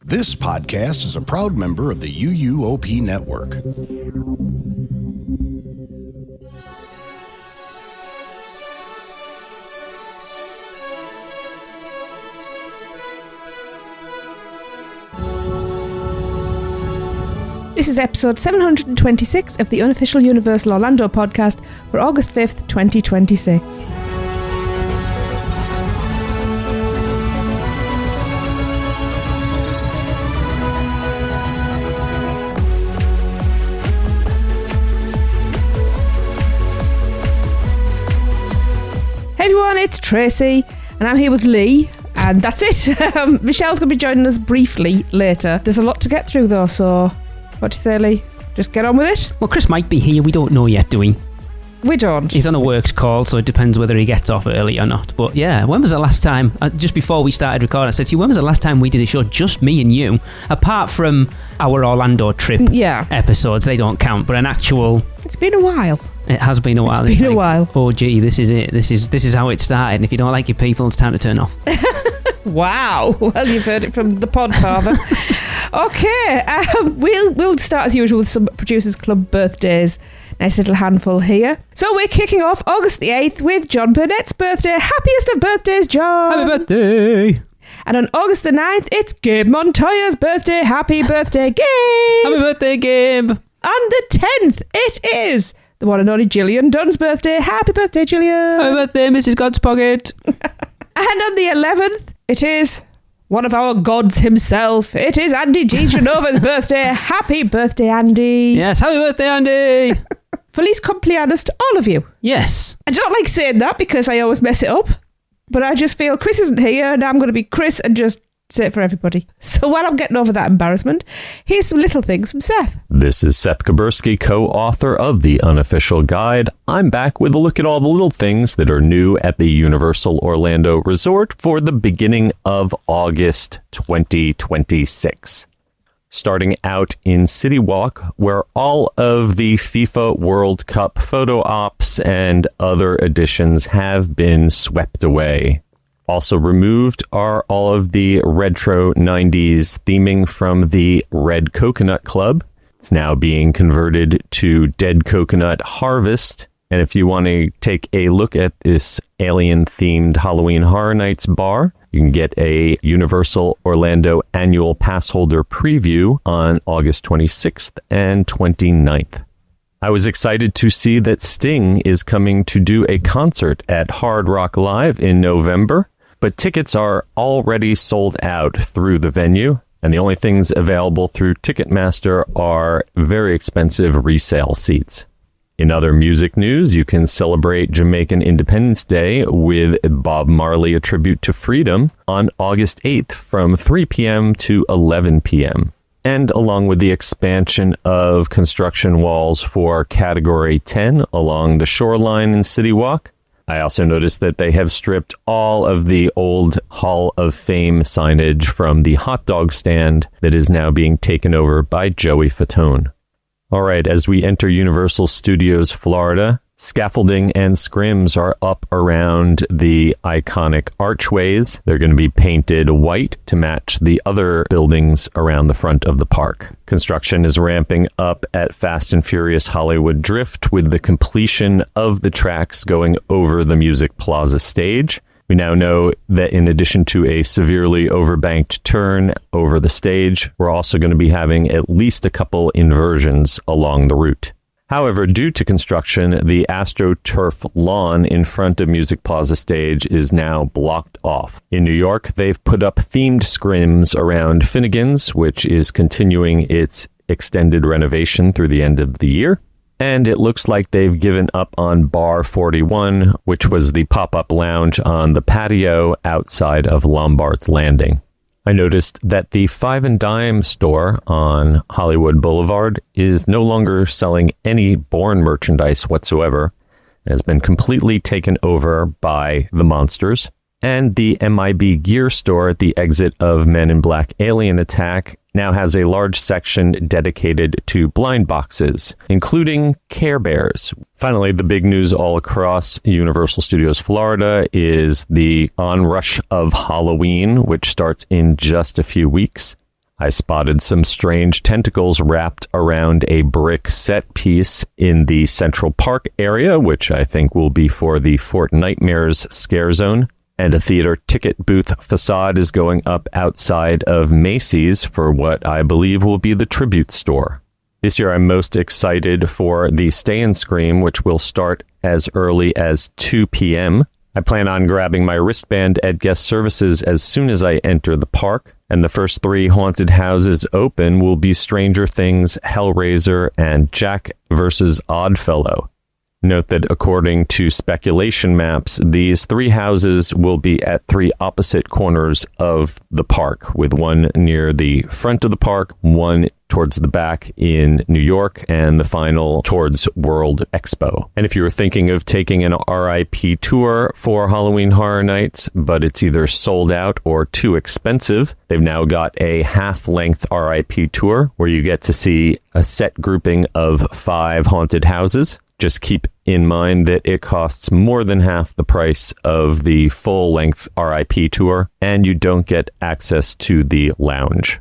This podcast is a proud member of the UUOP network. This is episode 726 of the unofficial Universal Orlando podcast for August 5th, 2026. Hey everyone, it's Tracy, and I'm here with Lee, and that's it. Michelle's going to be joining us briefly later. There's a lot to get through though, so what do you say, Lee? Just get on with it? Well, Chris might be here, we don't know yet, do we? We don't. He's on a works call, so it depends whether he gets off early or not. But yeah, when was the last time, just before we started recording, I said to you, when was the last time we did a show, just me and you? Apart from our Orlando trip episodes, they don't count, but an actual... It's been a while. It has been a while. It's been a while. Oh gee, this is it. This is how it started. And if you don't like your people, it's time to turn off. Wow. Well, you've heard it from the podfather. Okay, we'll start as usual with some Producers Club birthdays. Nice little handful here. So we're kicking off August the 8th with John Burnett's birthday. Happiest of birthdays, John. Happy birthday. And on August the 9th, it's Gabe Montoya's birthday. Happy birthday, Gabe. Happy birthday, Gabe. On the 10th, it is the one and only Gillian Dunn's birthday. Happy birthday, Gillian. Happy birthday, Mrs. God's Pocket. And on the 11th, it is one of our gods himself. It is Andy DiGenova's birthday. Happy birthday, Andy. Yes, happy birthday, Andy. Feliz cumpleaños to all of you. Yes. I don't like saying that because I always mess it up, but I just feel Chris isn't here and I'm going to be Chris and just say it for everybody. So while I'm getting over that embarrassment, here's some little things from Seth. This is Seth Kaburski, co-author of The Unofficial Guide. I'm back with a look at all the little things that are new at the Universal Orlando Resort for the beginning of August 2026. Starting out in City Walk, where all of the FIFA World Cup photo ops and other additions have been swept away. Also removed are all of the retro 90s theming from the Red Coconut Club. It's now being converted to Dead Coconut Harvest. And if you want to take a look at this alien-themed Halloween Horror Nights bar, you can get a Universal Orlando annual pass holder preview on August 26th and 29th. I was excited to see that Sting is coming to do a concert at Hard Rock Live in November, but tickets are already sold out through the venue, and the only things available through Ticketmaster are very expensive resale seats. In other music news, you can celebrate Jamaican Independence Day with Bob Marley, A Tribute to Freedom, on August 8th from 3 p.m. to 11 p.m. And along with the expansion of construction walls for Category 10 along the shoreline in City Walk, I also noticed that they have stripped all of the old Hall of Fame signage from the hot dog stand that is now being taken over by Joey Fatone. All right, as we enter Universal Studios Florida, scaffolding and scrims are up around the iconic archways. They're going to be painted white to match the other buildings around the front of the park. Construction is ramping up at Fast and Furious Hollywood Drift with the completion of the tracks going over the Music Plaza stage. We now know that in addition to a severely overbanked turn over the stage, we're also going to be having at least a couple inversions along the route. However, due to construction, the AstroTurf lawn in front of Music Plaza stage is now blocked off. In New York, they've put up themed scrims around Finnegan's, which is continuing its extended renovation through the end of the year. And it looks like they've given up on Bar 41, which was the pop-up lounge on the patio outside of Lombard's Landing. I noticed that the Five and Dime store on Hollywood Boulevard is no longer selling any Bourne merchandise whatsoever. It has been completely taken over by the Monsters. And the MIB gear store at the exit of Men in Black Alien Attack now has a large section dedicated to blind boxes, including Care Bears. Finally, the big news all across Universal Studios Florida is the onrush of Halloween, which starts in just a few weeks. I spotted some strange tentacles wrapped around a brick set piece in the Central Park area, which I think will be for the Fortnitemares scare zone. And a theater ticket booth facade is going up outside of Macy's for what I believe will be the tribute store. This year I'm most excited for the Stay and Scream, which will start as early as 2 p.m. I plan on grabbing my wristband at guest services as soon as I enter the park. And the first 3 haunted houses open will be Stranger Things, Hellraiser, and Jack vs. Oddfellow. Note that according to speculation maps, these 3 houses will be at 3 opposite corners of the park, with one near the front of the park, one towards the back in New York, and the final towards World Expo. And if you were thinking of taking an RIP tour for Halloween Horror Nights, but it's either sold out or too expensive, they've now got a half-length RIP tour where you get to see a set grouping of 5 haunted houses. Just keep in mind that it costs more than half the price of the full-length RIP tour, and you don't get access to the lounge.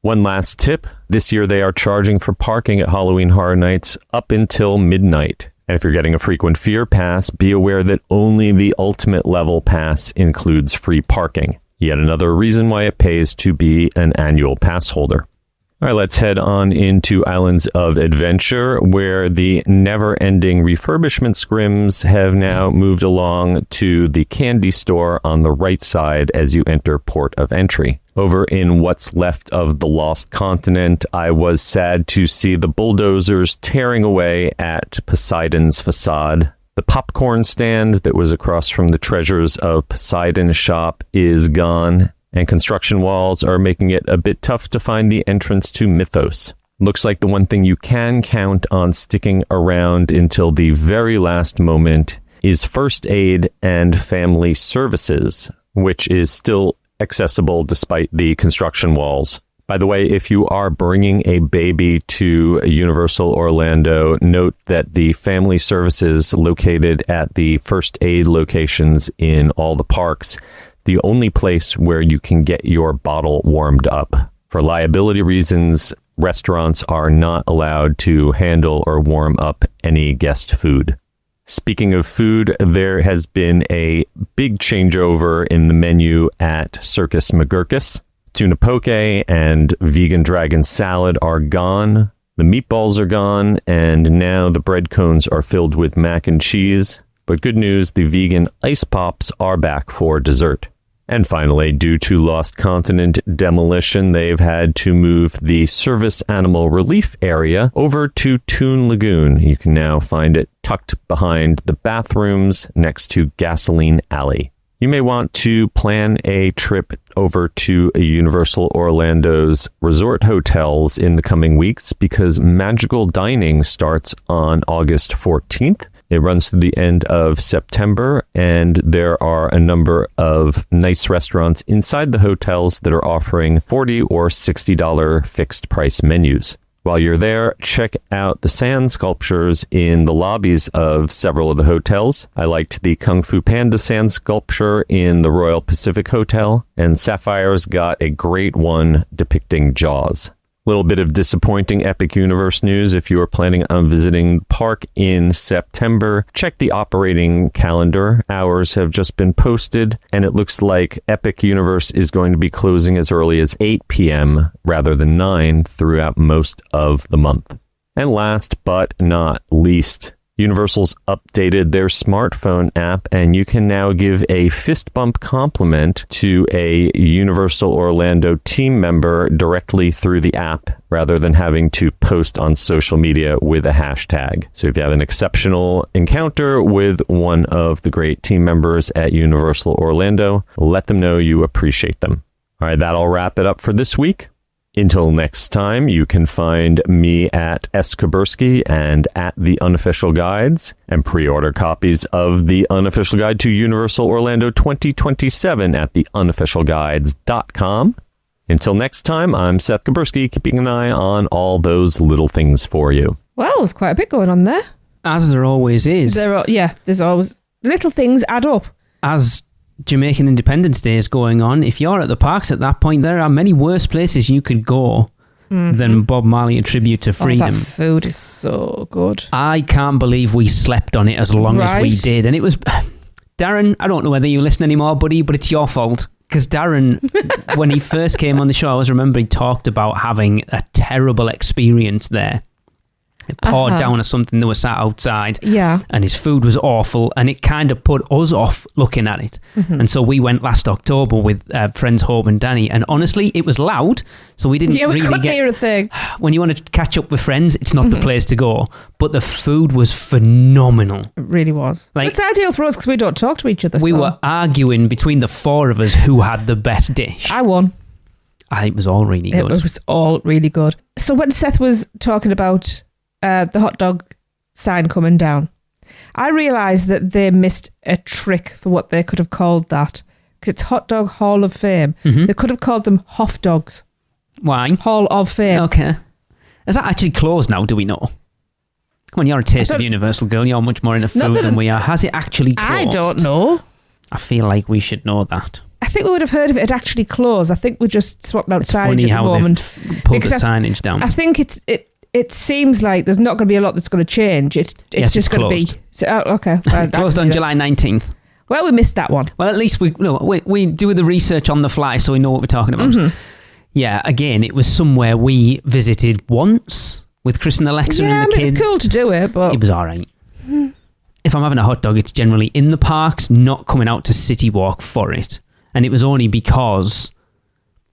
One last tip, this year they are charging for parking at Halloween Horror Nights up until midnight. And if you're getting a frequent fear pass, be aware that only the ultimate level pass includes free parking. Yet another reason why it pays to be an annual pass holder. All right, let's head on into Islands of Adventure, where the never-ending refurbishment scrims have now moved along to the candy store on the right side as you enter Port of Entry. Over in what's left of the Lost Continent, I was sad to see the bulldozers tearing away at Poseidon's facade. The popcorn stand that was across from the Treasures of Poseidon shop is gone, and construction walls are making it a bit tough to find the entrance to Mythos. Looks like the one thing you can count on sticking around until the very last moment is first aid and family services, which is still accessible despite the construction walls. By the way, if you are bringing a baby to Universal Orlando, note that the family services located at the first aid locations in all the parks, the only place where you can get your bottle warmed up. For liability reasons, restaurants are not allowed to handle or warm up any guest food. Speaking of food, there has been a big changeover in the menu at Circus McGurkus. Tuna poke and vegan dragon salad are gone. The meatballs are gone, and now the bread cones are filled with mac and cheese. But good news, the vegan ice pops are back for dessert. And finally, due to Lost Continent demolition, they've had to move the service animal relief area over to Toon Lagoon. You can now find it tucked behind the bathrooms next to Gasoline Alley. You may want to plan a trip over to Universal Orlando's resort hotels in the coming weeks because Magical Dining starts on August 14th. It runs through the end of September, and there are a number of nice restaurants inside the hotels that are offering $40 or $60 fixed price menus. While you're there, check out the sand sculptures in the lobbies of several of the hotels. I liked the Kung Fu Panda sand sculpture in the Royal Pacific Hotel, and Sapphire's got a great one depicting Jaws. Little bit of disappointing Epic Universe news. If you are planning on visiting the park in September, check the operating calendar. Hours have just been posted, and it looks like Epic Universe is going to be closing as early as 8 p.m. rather than 9 throughout most of the month. And last but not least, Universal's updated their smartphone app, and you can now give a fist bump compliment to a Universal Orlando team member directly through the app rather than having to post on social media with a hashtag. So if you have an exceptional encounter with one of the great team members at Universal Orlando, let them know you appreciate them. All right, that'll wrap it up for this week. Until next time, you can find me at S. Kuberski and at The Unofficial Guides, and pre-order copies of The Unofficial Guide to Universal Orlando 2027 at theunofficialguides.com. Until next time, I'm Seth Kuberski, keeping an eye on all those little things for you. Well, there's quite a bit going on there. As there always is. There's always... Little things add up. As Jamaican Independence Day is going on. If you're at the parks at that point, there are many worse places you could go than Bob Marley, a tribute to freedom. That food is so good. I can't believe we slept on it as long as we did. And it was... Darren, I don't know whether you listen anymore, buddy, but it's your fault. Because Darren, when he first came on the show, I always remember he talked about having a terrible experience there. It poured down or something that was sat outside. Yeah. And his food was awful. And it kind of put us off looking at it. And so we went last October with friends Hope and Danny. And honestly, it was loud. So we didn't really couldn't hear a thing. When you want to catch up with friends, it's not the place to go. But the food was phenomenal. It really was. Like, it's ideal for us because we don't talk to each other. We were arguing between the four of us who had the best dish. I won. It was all really good. It was all really good. So when Seth was talking about the hot dog sign coming down, I realised that they missed a trick for what they could have called that. Because it's Hot Dog Hall of Fame. They could have called them Hoff Dogs. Why? Hall of Fame. Okay. Is that actually closed now, do we know? When you're a Taste of Universal girl, you're much more into food than we are. Has it actually closed? I don't know. I feel like we should know that. I think we would have heard if it had actually closed. I think we just swapped out signage funny at the moment. Pulled the signage down. I think it seems like there's not going to be a lot that's going to change. It's just going to be... So, okay. Closed on July 19th. Well, we missed that one. Well, at least we do the research on the fly so we know what we're talking about. Yeah, again, it was somewhere we visited once with Chris and Alexa and the kids. It's cool to do it, but... It was all right. If I'm having a hot dog, it's generally in the parks, not coming out to City Walk for it. And it was only because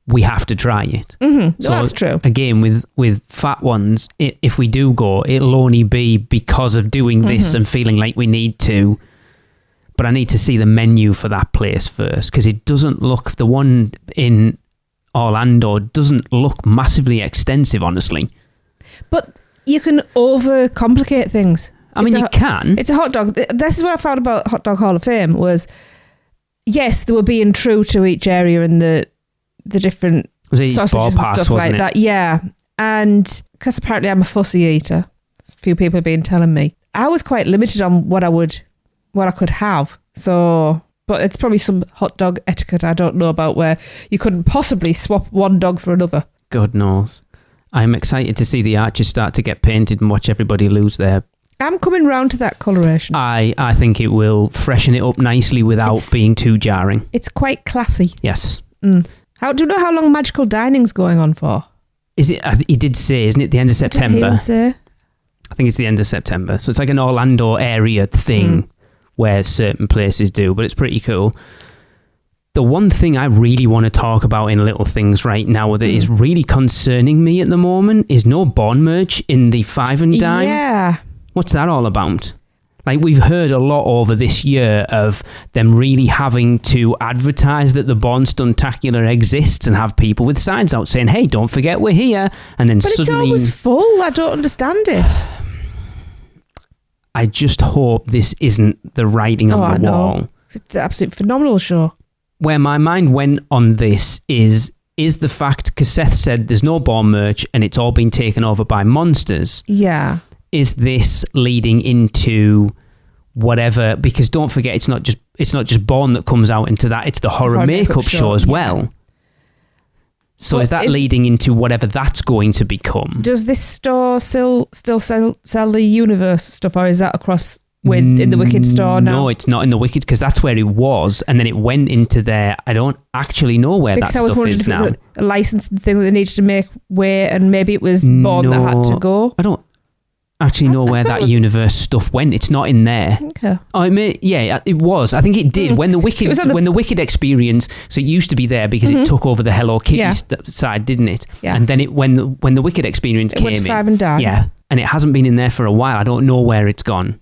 we have to try it. So that's true. Again, with fat ones, if we do go, it'll only be because of doing this and feeling like we need to. But I need to see the menu for that place first, because it doesn't look... The one in Orlando doesn't look massively extensive, honestly. But you can overcomplicate things. I mean, you can. It's a hot dog. This is what I found about Hot Dog Hall of Fame was, yes, they were being true to each area and the different sausages and stuff like that. Yeah. And because apparently I'm a fussy eater, a few people have been telling me, I was quite limited on what I could have. So, but it's probably some hot dog etiquette I don't know about where you couldn't possibly swap one dog for another. God knows. I'm excited to see the arches start to get painted and watch everybody lose their... I'm coming round to that coloration. I think it will freshen it up nicely without being too jarring. It's quite classy. Yes. Do you know how long Magical Dining's going on for? Is it? He did say, isn't it the end of September? Did he say? I think it's the end of September. So it's like an Orlando area thing where certain places do, but it's pretty cool. The one thing I really want to talk about in Little Things right now that is really concerning me at the moment is no Born merch in the Five and Dime. Yeah. What's that all about? Like, we've heard a lot over this year of them really having to advertise that the Born Stuntacular exists and have people with signs out saying, hey, don't forget we're here. And then But suddenly... it's always full. I don't understand it. I just hope this isn't the writing on the wall. It's an absolutely phenomenal show. Where my mind went on this is the fact, because Seth said there's no Born merch and it's all been taken over by Monsters. Yeah. Is this leading into whatever? Because don't forget, it's not just Born that comes out into that. It's the horror makeup show as well. So is that leading into whatever that's going to become? Does this store still sell the Universe stuff, or is that across in the Wicked store now? No, it's not in the Wicked, because that's where it was, and then it went into there. I don't actually know where that stuff is now. Because I was wondering if it was a licensing thing that they needed to make way, and maybe it was Born that had to go. I don't actually know where that Universe stuff went. It's not in there. Okay. It was. I think it did when the Wicked experience. So it used to be there because it took over the Hello Kitty side, didn't it? Yeah. And then when the Wicked experience came went to in, Five and Dime. Yeah, and it hasn't been in there for a while. I don't know where it's gone.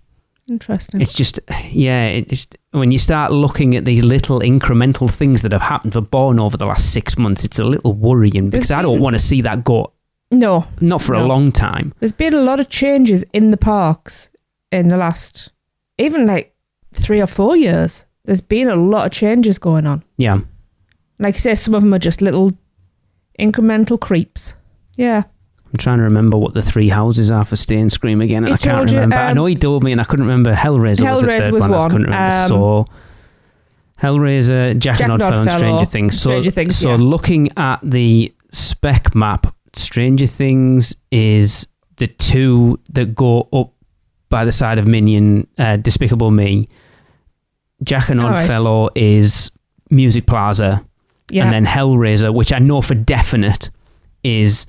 Interesting. It's just, when you start looking at these little incremental things that have happened for Born over the last 6 months, it's a little worrying because I don't want to see that go. No. Not for a long time. There's been a lot of changes in the parks in the last, even like 3 or 4 years. There's been a lot of changes going on. Yeah. Like you say, some of them are just little incremental creeps. Yeah. I'm trying to remember what the 3 houses are for Stay and Scream again. I can't remember. I know he told me and I couldn't remember. Hellraiser was the third one. I couldn't remember. Hellraiser, Jack and Oddfellow, and Stranger Things. So looking at the spec map, Stranger Things is the two that go up by the side of Minion, Despicable Me. Jack and Oddfellow is Music Plaza. Yeah. And then Hellraiser, which I know for definite is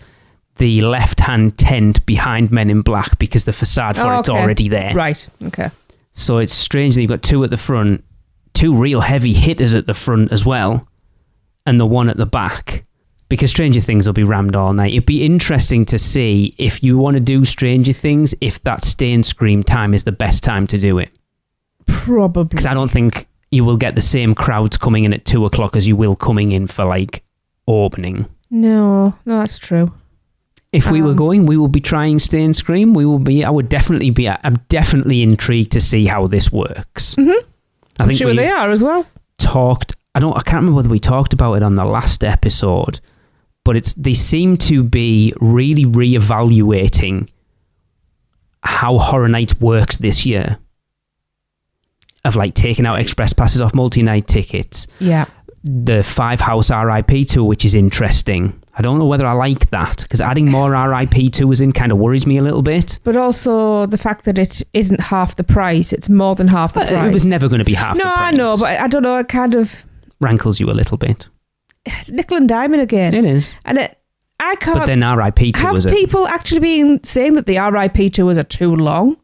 the left-hand tent behind Men in Black because the facade for it's already there. Right, okay. So it's strange that you've got two at the front, two real heavy hitters at the front as well, and the one at the back, because Stranger Things will be rammed all night. It'd be interesting to see if you want to do Stranger Things, if that stay and scream time is the best time to do it. Probably. Because I don't think you will get the same crowds coming in at 2 o'clock as you will coming in for, like, opening. No, that's true. If we were going, we will be trying Stay and Scream. I'm definitely intrigued to see how this works. Mm-hmm. I'm sure they are as well. I can't remember whether we talked about it on the last episode, but they seem to be really reevaluating how Horror Nights works this year. Of like taking out express passes off multi-night tickets. Yeah. The 5 House RIP tour, which is interesting. I don't know whether I like that, because adding more RIP tours in kind of worries me a little bit. But also the fact that it isn't half the price, it's more than half the price. It was never going to be half the price. No, I know, but I don't know, it kind of... rankles you a little bit. It's nickel and diamond again. It is. And I can't... But then RIP tours have people actually been saying that the RIP tours are too long?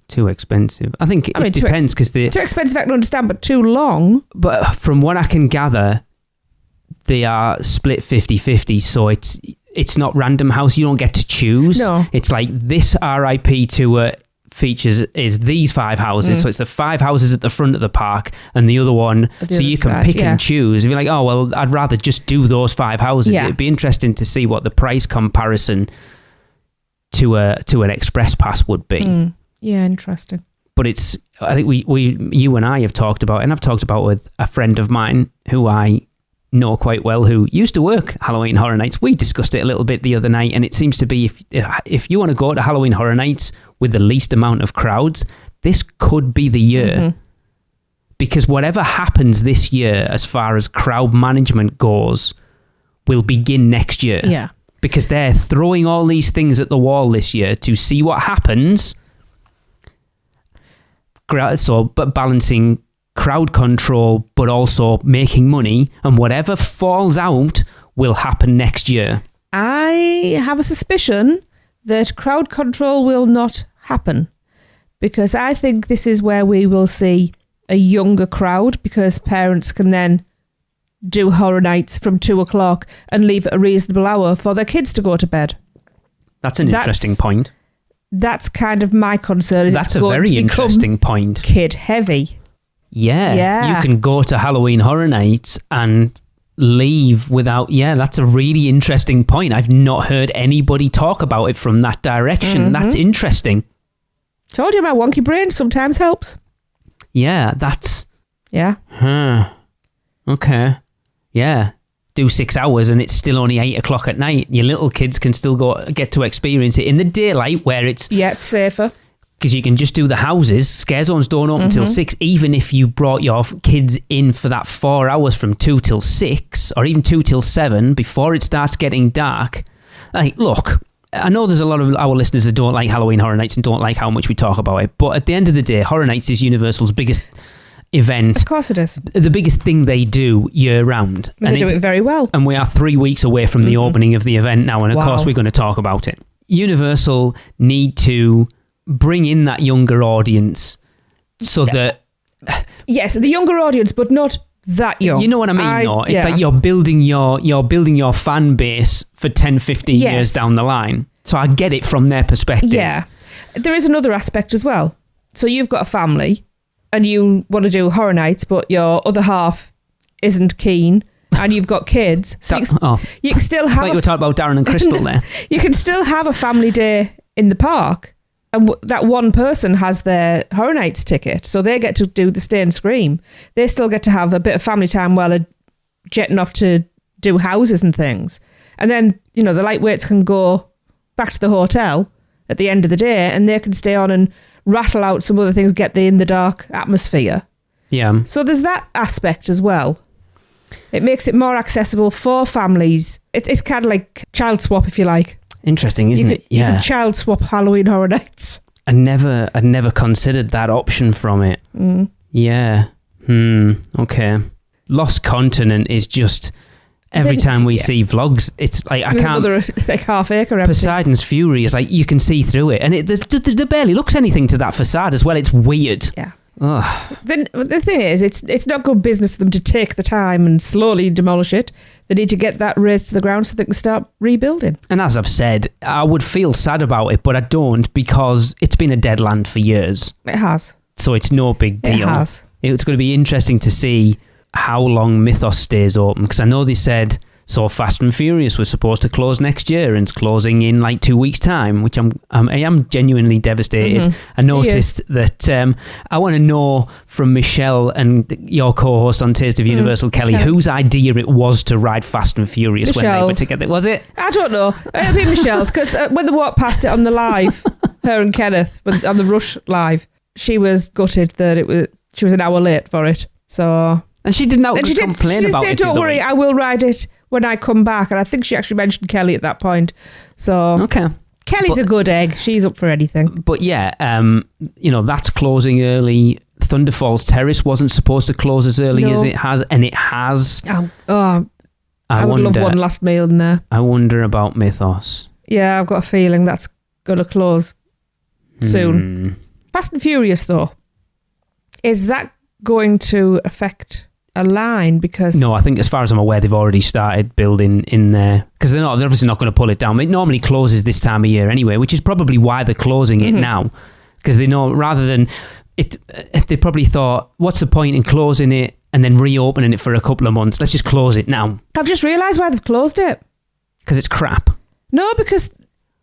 Too expensive. I think it depends, because too expensive I can understand, but too long. But from what I can gather, they are split 50-50, so it's not Random House. You don't get to choose. No. It's like this RIP tour features is these 5 houses, so it's the 5 houses at the front of the park and the other one, so you can pick and choose. If you're like, oh well, I'd rather just do those 5 houses. It'd be interesting to see what the price comparison to an express pass would be. Yeah, interesting. But I think you and I have talked about, and I've talked about with a friend of mine who I know quite well, who used to work Halloween Horror Nights. We discussed it a little bit the other night, and it seems to be if you want to go to Halloween Horror Nights with the least amount of crowds, this could be the year. Mm-hmm. Because whatever happens this year as far as crowd management goes will begin next year. Yeah. Because they're throwing all these things at the wall this year to see what happens. So, but balancing crowd control, but also making money, and whatever falls out will happen next year. I have a suspicion that crowd control will not happen, because I think this is where we will see a younger crowd, because parents can then do Horror Nights from 2 o'clock and leave at a reasonable hour for their kids to go to bed. That's an interesting point. That's kind of my concern. That's a very interesting point. Kid heavy. Yeah. You can go to Halloween Horror Nights and leave without... Yeah, that's a really interesting point. I've not heard anybody talk about it from that direction. Mm-hmm. That's interesting. Told you my wonky brain sometimes helps. Yeah, that's... Yeah. Huh. Okay. Yeah. Do 6 hours and it's still only 8 o'clock at night. Your little kids can still get to experience it in the daylight, where it's... Yeah, it's safer. Because you can just do the houses. Scare zones don't open till 6. Even if you brought your kids in for that 4 hours from 2 till 6, or even 2 till 7, before it starts getting dark. Like, look, I know there's a lot of our listeners that don't like Halloween Horror Nights and don't like how much we talk about it, but at the end of the day, Horror Nights is Universal's biggest event. Of course it is. The biggest thing they do year round. And they do it very well. And we are 3 weeks away from the opening of the event now, and of course we're going to talk about it. Universal need to bring in that younger audience so that... Yes, the younger audience, but not that young. You know what I mean, though? It's like you're building your fan base for 10, 15 years down the line. So I get it from their perspective. Yeah. There is another aspect as well. So you've got a family and you want to do Horror Nights, but your other half isn't keen, and you've got kids. So you can still have... Like you were talking about Darren and Crystal there. You can still have a family day in the park, and that one person has their Horror Nights ticket, so they get to do the Stay and Scream. They still get to have a bit of family time while they're jetting off to do houses and things. And then, the lightweights can go back to the hotel at the end of the day, and they can stay on and rattle out some other things, get the in the dark atmosphere. Yeah. So there's that aspect as well. It makes it more accessible for families. It's kind of like child swap, if you like. Interesting, isn't it? You can child swap Halloween Horror Nights. I never considered that option from it. Mm. Yeah. Okay. Lost Continent is just every time we see vlogs, it's like There's another like half-acre empty. Poseidon's Fury is like you can see through it, and there barely looks anything to that facade as well. It's weird. Yeah. Ugh. Then the thing is, it's not good business for them to take the time and slowly demolish it. They need to get that razed to the ground so they can start rebuilding. And as I've said, I would feel sad about it, but I don't, because it's been a dead land for years. It has. So it's no big deal. It has. It's going to be interesting to see how long Mythos stays open, because I know they said so Fast and Furious was supposed to close next year, and it's closing in like 2 weeks' time, which I am genuinely devastated. Mm-hmm. I noticed that I want to know from Michelle and your co-host on Taste of Universal, Kelly, whose idea it was to ride Fast and Furious when they were together. Was it? I don't know. It'll be Michelle's, because when they walked past it on the live, her and Kenneth, on the Rush live, she was gutted that she was an hour late for it. So... And she didn't complain about it. She said, don't worry, I will ride it when I come back. And I think she actually mentioned Kelly at that point. So okay. Kelly's a good egg. She's up for anything. But yeah, that's closing early. Thunder Falls Terrace wasn't supposed to close as early as it has, and it has. I would love one last meal in there. I wonder about Mythos. Yeah, I've got a feeling that's going to close soon. Fast and Furious, though. Is that going to affect a line? Because no, I think as far as I'm aware, they've already started building in there, because they're obviously not going to pull it down. It normally closes this time of year anyway, which is probably why they're closing it now, because they know rather than it, they probably thought, what's the point in closing it and then reopening it for a couple of months? Let's just close it now. I've just realised why they've closed it. Because it's crap. No, because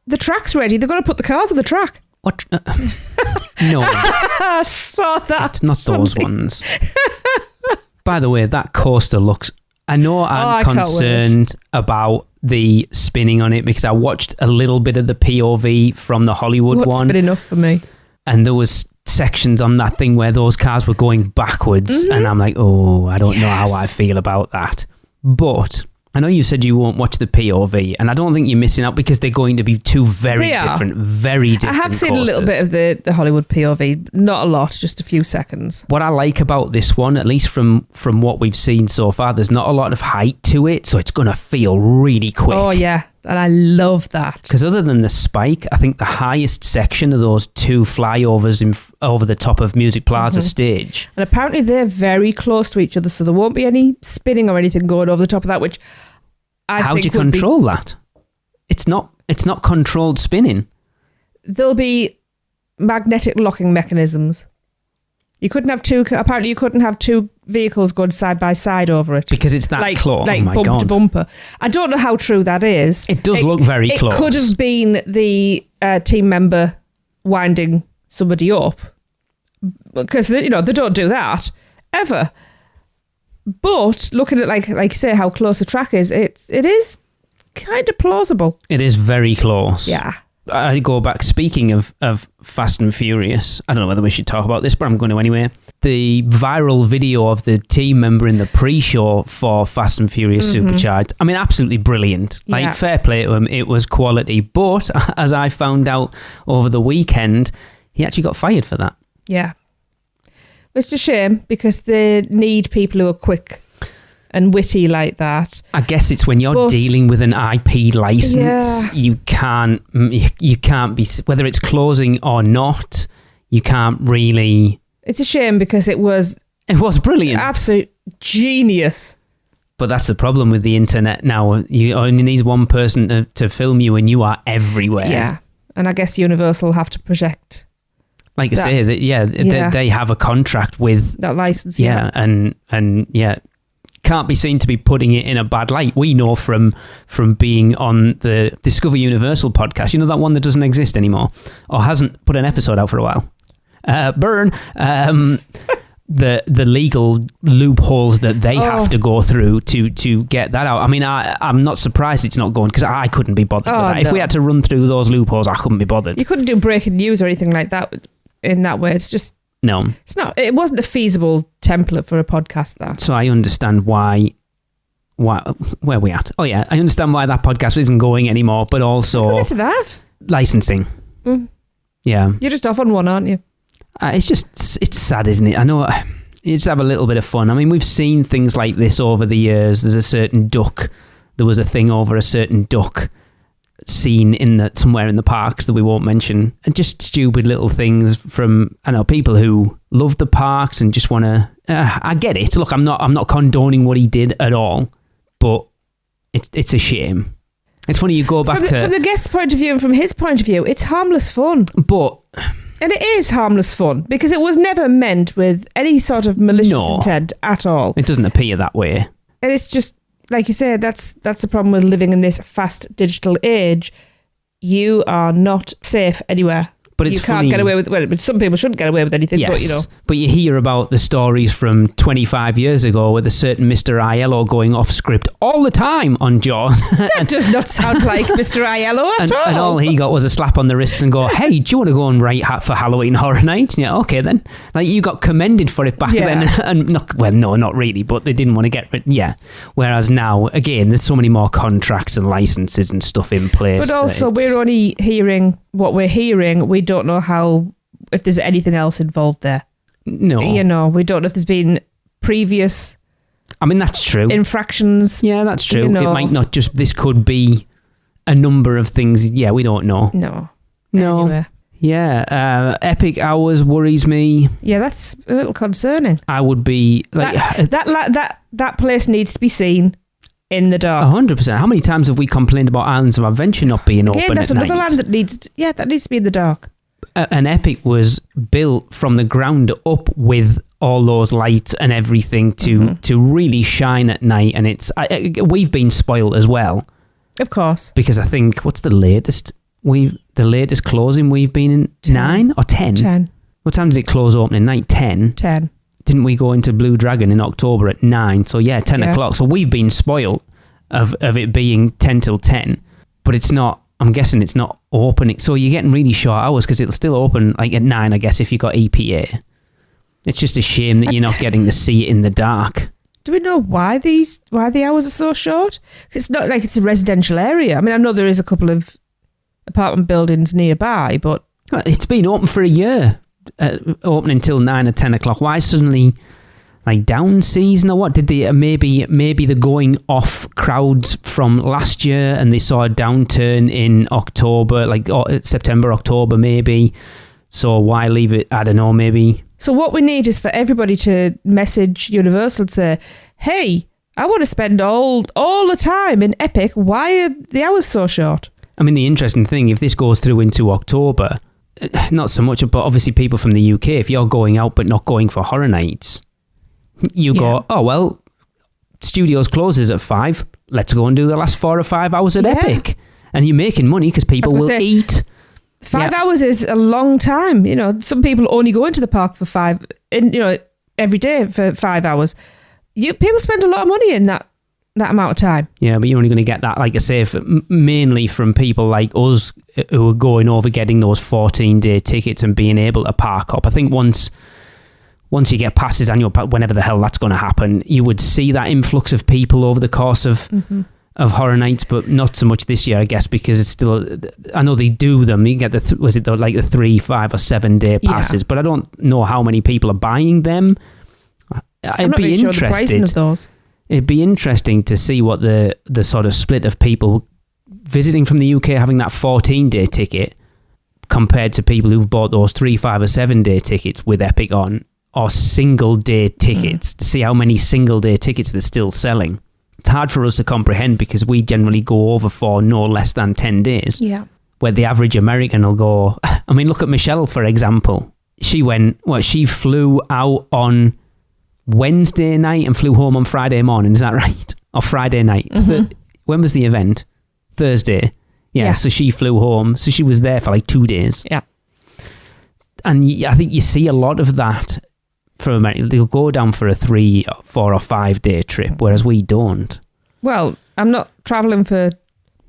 the track's ready. They're going to put the cars on the track. What? No. I saw that. It's not those ones. By the way, that coaster looks... I know I'm concerned about the spinning on it, because I watched a little bit of the POV from the Hollywood one. Spin enough for me. And there was sections on that thing where those cars were going backwards, and I'm like, I don't know how I feel about that. But I know you said you won't watch the POV, and I don't think you're missing out, because they're going to be two very different I have seen coasters. A little bit of the Hollywood POV, not a lot, just a few seconds. What I like about this one, at least from what we've seen so far, there's not a lot of height to it, so it's going to feel really quick. Oh yeah, and I love that. Because other than the spike, I think the highest section of those two flyovers over the top of Music Plaza stage. And apparently they're very close to each other, so there won't be any spinning or anything going over the top of that, which how do you control that? It's not controlled spinning. There'll be magnetic locking mechanisms. You couldn't have apparently you couldn't have two vehicles going side by side over it. Because it's that close. Like bumper to bumper. I don't know how true that is. It does look very close. It could have been the team member winding somebody up. Because, they don't do that ever. But looking at, like say, how close the track is, it is kind of plausible. It is very close. Yeah. I go back, speaking of Fast and Furious, I don't know whether we should talk about this, but I'm going to anyway. The viral video of the team member in the pre-show for Fast and Furious Supercharged, I mean, absolutely brilliant. Yeah. Like, fair play to him, it was quality. But, as I found out over the weekend, he actually got fired for that. Yeah. It's a shame, because they need people who are quick and witty like that. I guess it's when you're dealing with an IP license, you can't be, whether it's closing or not, you can't really. It's a shame, because it was brilliant, absolute genius. But that's the problem with the internet now. You only need one person to film you, and you are everywhere. Yeah, and I guess Universal have to project. Like I say, they have a contract with that license. Yeah, and can't be seen to be putting it in a bad light. We know from being on the Discover Universal podcast, you know, that one that doesn't exist anymore, or hasn't put an episode out for a while. Burn. The legal loopholes that they have to go through to get that out. I mean, I'm not surprised it's not going, because I couldn't be bothered with that. No. If we had to run through those loopholes, I couldn't be bothered. You couldn't do breaking news or anything like that in that way. It's just No. It's not. It wasn't a feasible template for a podcast, that. So I understand why where are we at? Oh yeah, I understand why that podcast isn't going anymore, but also... We'll get to that. Licensing. Yeah. You're just off on one, aren't you? It's sad, isn't it? I know... You just have a little bit of fun. I mean, we've seen things like this over the years. There's a certain duck. There was a thing over a certain duck seen somewhere in the parks that we won't mention. And just stupid little things from, I know, people who love the parks and just want to... I get it. Look, I'm not condoning what he did at all, but it's a shame. It's funny, you go back from the guest's point of view and from his point of view, it's harmless fun. But... And it is harmless fun because it was never meant with any sort of malicious intent at all. It doesn't appear that way. And it's just, like you said, that's the problem with living in this fast digital age. You are not safe anywhere. But you can't get away with... Well, some people shouldn't get away with anything, yes, but, you know. But you hear about the stories from 25 years ago with a certain Mr. Aiello going off script all the time on Jaws. That does not sound like Mr. Aiello at all. And all he got was a slap on the wrist and go, hey, do you want to go and write for Halloween Horror Night? Yeah, okay then. Like, you got commended for it back then. And not really, but they didn't want to get rid. Yeah. Whereas now, again, there's so many more contracts and licenses and stuff in place. But also, we're only hearing what we're hearing. We don't know if there's anything else involved there. No. You know, we don't know if there's been previous... I mean, that's true. Infractions. Yeah, that's true. You know. It might not just... This could be a number of things. Yeah, we don't know. No. Anyway. Yeah. Epic Hours worries me. Yeah, that's a little concerning. I would be... like That place needs to be seen in the dark. 100%. How many times have we complained about Islands of Adventure not being open at night? That's another land that needs to be in the dark. An Epic was built from the ground up with all those lights and everything to really shine at night, and we've been spoiled as well. Of course. Because I think, what's the latest? The latest closing we've been in? 10. 9 or 10? 10. What time did it close opening night? 10? 10. Didn't we go into Blue Dragon in October at 9? So yeah, 10 o'clock. So we've been spoiled of it being 10 till 10. But it's not, I'm guessing it's not opening. So you're getting really short hours because it'll still open like at 9, I guess, if you got EPA. It's just a shame that you're not getting to see it in the dark. Do we know why the hours are so short? Because it's not like it's a residential area. I mean, I know there is a couple of apartment buildings nearby, but... It's been open for a year. Opening until 9 or 10 o'clock. Why suddenly like down season or what? Did they maybe they're going off crowds from last year and they saw a downturn in October, like September, October maybe. So why leave it? I don't know, maybe. So what we need is for everybody to message Universal and say, hey, I want to spend all the time in Epic. Why are the hours so short? I mean, the interesting thing, if this goes through into October, not so much, but obviously people from the UK, if you're going out but not going for horror nights, you go, oh, well, studios closes at 5. Let's go and do the last 4 or 5 hours at Epic. And you're making money because people will eat. 5 hours is a long time. You know, some people only go into the park for 5, every day for 5 hours. People spend a lot of money in that amount of time. Yeah, but you're only going to get that, like I say, mainly from people like us who are going over getting those 14-day tickets and being able to park up. I think once you get past this annual, whenever the hell that's going to happen, you would see that influx of people over the course of horror nights, but not so much this year, I guess, because it's still... I know they do them. You get the 3, 5 or 7 day passes, but I don't know how many people are buying them. I'm not really sure the pricing of those. It'd be interesting to see what the sort of split of people visiting from the UK having that 14-day ticket compared to people who've bought those 3, 5 or 7 day tickets with Epic on, or single-day tickets, to see how many single-day tickets they're still selling. It's hard for us to comprehend because we generally go over for no less than 10 days. Yeah. Where the average American will go... I mean, look at Michelle, for example. She flew out on Wednesday night and flew home on Friday morning. Is that right? Or Friday night. When was the event? Thursday. Yeah, so she flew home. So she was there for like 2 days. Yeah. And I think you see a lot of that from America. They'll go down for a 3, 4 or 5 day trip, whereas we don't. Well, I'm not travelling for,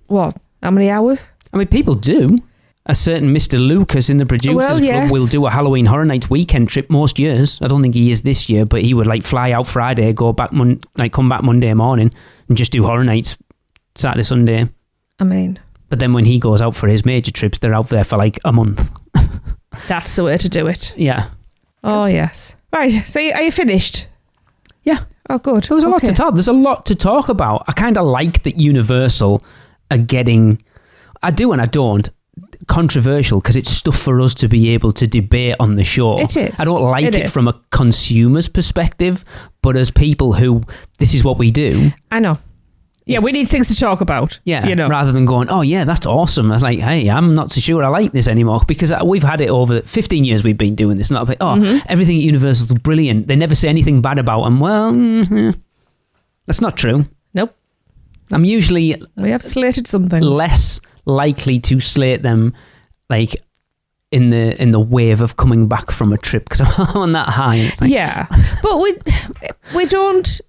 what, how many hours? I mean, people do. a certain Mr. Lucas in the producers club will do a Halloween Horror Nights weekend trip most years. I don't think he is this year, but he would like fly out Friday, go back come back Monday morning and just do Horror Nights Saturday, Sunday. I mean, but then when he goes out for his major trips, they're out there for like a month. That's the way to do it. Yeah. Oh yes. Right. So are you finished? Yeah. Oh, good. There was a lot to talk. There's a lot to talk about. I kind of like that Universal are getting. I do and I don't. Controversial because it's stuff for us to be able to debate on the show. It is. I don't like it from a consumer's perspective, but as people who this is what we do. I know. Yeah, we need things to talk about. Yeah, you know, rather than going, oh yeah, that's awesome. I was like, hey, I'm not so sure I like this anymore because we've had it over 15 years. We've been doing this. Not like, everything at Universal's brilliant. They never say anything bad about them. Well, that's not true. Nope. I'm usually we have slated some things. Less likely to slate them, like in the wave of coming back from a trip because I'm on that high. Like, yeah, but we don't.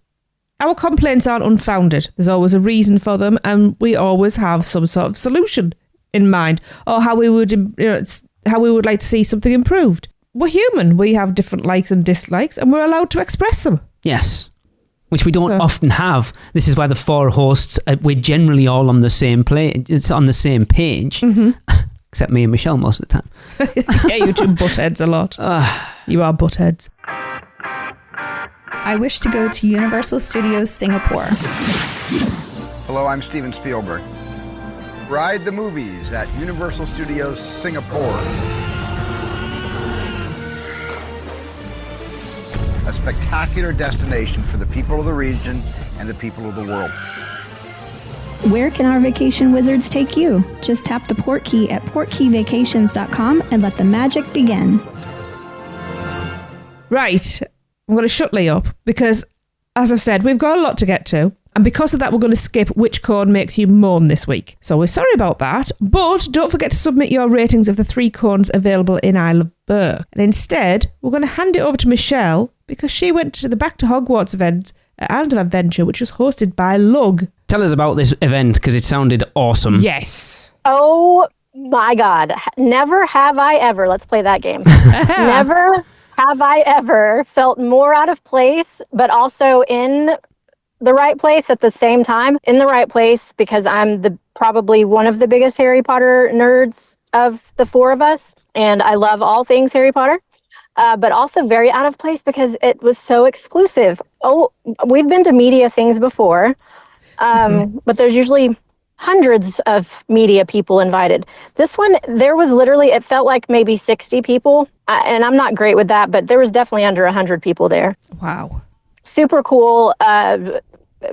Our complaints aren't unfounded. There's always a reason for them, and we always have some sort of solution in mind, or how we would, how we would like to see something improved. We're human. We have different likes and dislikes, and we're allowed to express them. Yes, which we don't often have. This is why the four hosts, we're generally all on the same It's on the same page, except me and Michelle most of the time. Yeah, you two butt heads a lot. You are butt heads. I wish to go to Universal Studios Singapore. Hello, I'm Steven Spielberg. Ride the movies at Universal Studios Singapore. A spectacular destination for the people of the region and the people of the world. Where can our vacation wizards take you? Just tap the port key at portkeyvacations.com and let the magic begin. Right. I'm going to shut Lee up because, as I've said, we've got a lot to get to. And because of that, we're going to skip Which Cone Makes You Moan this week. So we're sorry about that. But don't forget to submit your ratings of the 3 cones available in Isle of Burke. And instead, we're going to hand it over to Michelle because she went to the Back to Hogwarts event at Island of Adventure, which was hosted by Lug. Tell us about this event because it sounded awesome. Yes. Oh my God. Never have I ever, let's play that game. Never have I ever felt more out of place, but also in the right place at the same time. In the right place because I'm probably one of the biggest Harry Potter nerds of the 4 of us, and I love all things Harry Potter, but also very out of place because it was so exclusive. Oh, we've been to media things before, but there's usually hundreds of media people invited. This one, there was literally, it felt like maybe 60 people. And I'm not great with that, but there was definitely under 100 people there. Wow. Super cool.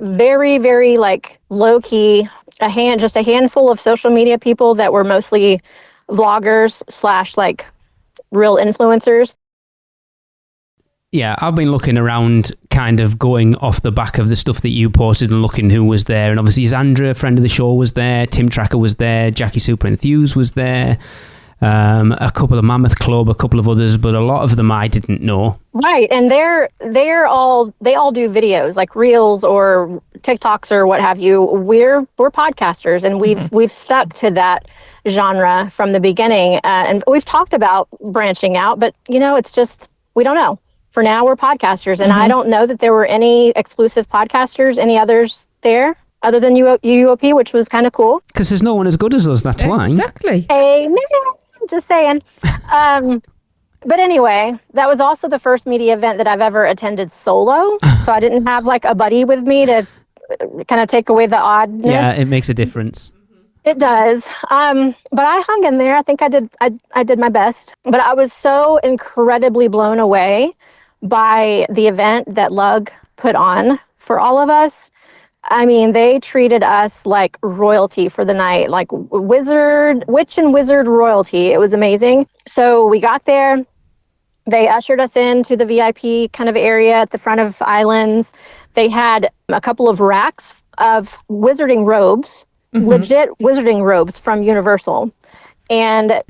Very, very like low key. Just a handful of social media people that were mostly vloggers / like real influencers. Yeah, I've been looking around, kind of going off the back of the stuff that you posted and looking who was there. And obviously Zandra, friend of the show, was there. Tim Tracker was there. Jackie Super Enthused was there. A couple of Mammoth Club, a couple of others, but a lot of them I didn't know. Right, and they all do videos like Reels or TikToks or what have you. We're podcasters, and we've stuck to that genre from the beginning, and we've talked about branching out, but it's just we don't know. For now, we're podcasters, and I don't know that there were any exclusive podcasters, any others there, other than UUOP, which was kind of cool. Because there's no one as good as us, that's why. Exactly. Amen. Just saying. But anyway, that was also the first media event that I've ever attended solo, so I didn't have like a buddy with me to kind of take away the oddness. Yeah, it makes a difference. It does. But I hung in there. I think I did my best. But I was so incredibly blown away by the event that Lug put on for all of us. I mean, they treated us like royalty for the night, like witch and wizard royalty. It was amazing. So we got there. They ushered us into the VIP kind of area at the front of Islands. They had a couple of racks of wizarding robes, legit wizarding robes from Universal. And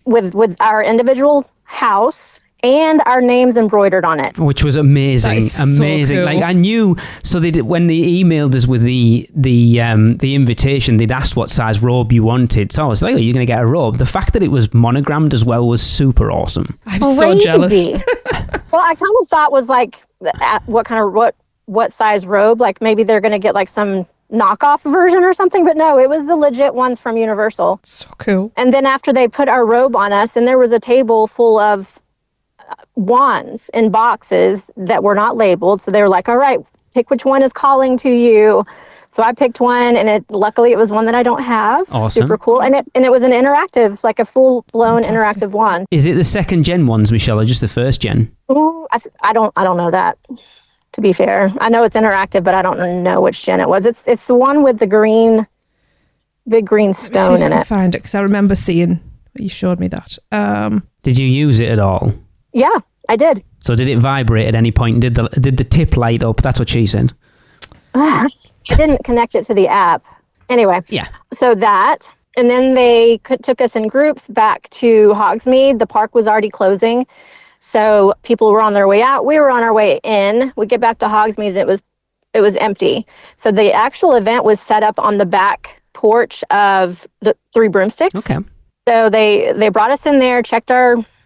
with our individual house and our names embroidered on it. Which was amazing. Amazing. So cool. Like I knew, so when they emailed us with the invitation, they'd asked what size robe you wanted. So I was like, oh, you're going to get a robe. The fact that it was monogrammed as well was super awesome. I'm so jealous. Well, I kind of thought was like, what size robe? Like maybe they're going to get like some knockoff version or something, but no, it was the legit ones from Universal. So cool. And then after they put our robe on us, and there was a table full of wands in boxes that were not labeled. So they were like, all right, pick which one is calling to you. So I picked one, and luckily it was one that I don't have. Awesome. Super cool. And it was an interactive, like a full-blown interactive wand. Is it the second gen ones, Michelle, or just the first gen? Ooh, I don't know that, to be fair. I know it's interactive, but I don't know which gen it was. It's the one with the big green stone in it. Find it, because I remember seeing, you showed me that. Did you use it at all? Yeah, I did. So did it vibrate at any point? Did the tip light up? That's what she said. I didn't connect it to the app. Anyway, yeah. So that, and then they took us in groups back to Hogsmeade. The park was already closing, so people were on their way out. We were on our way in. We get back to Hogsmeade, and it was empty. So the actual event was set up on the back porch of the Three Broomsticks. Okay. So they brought us in there,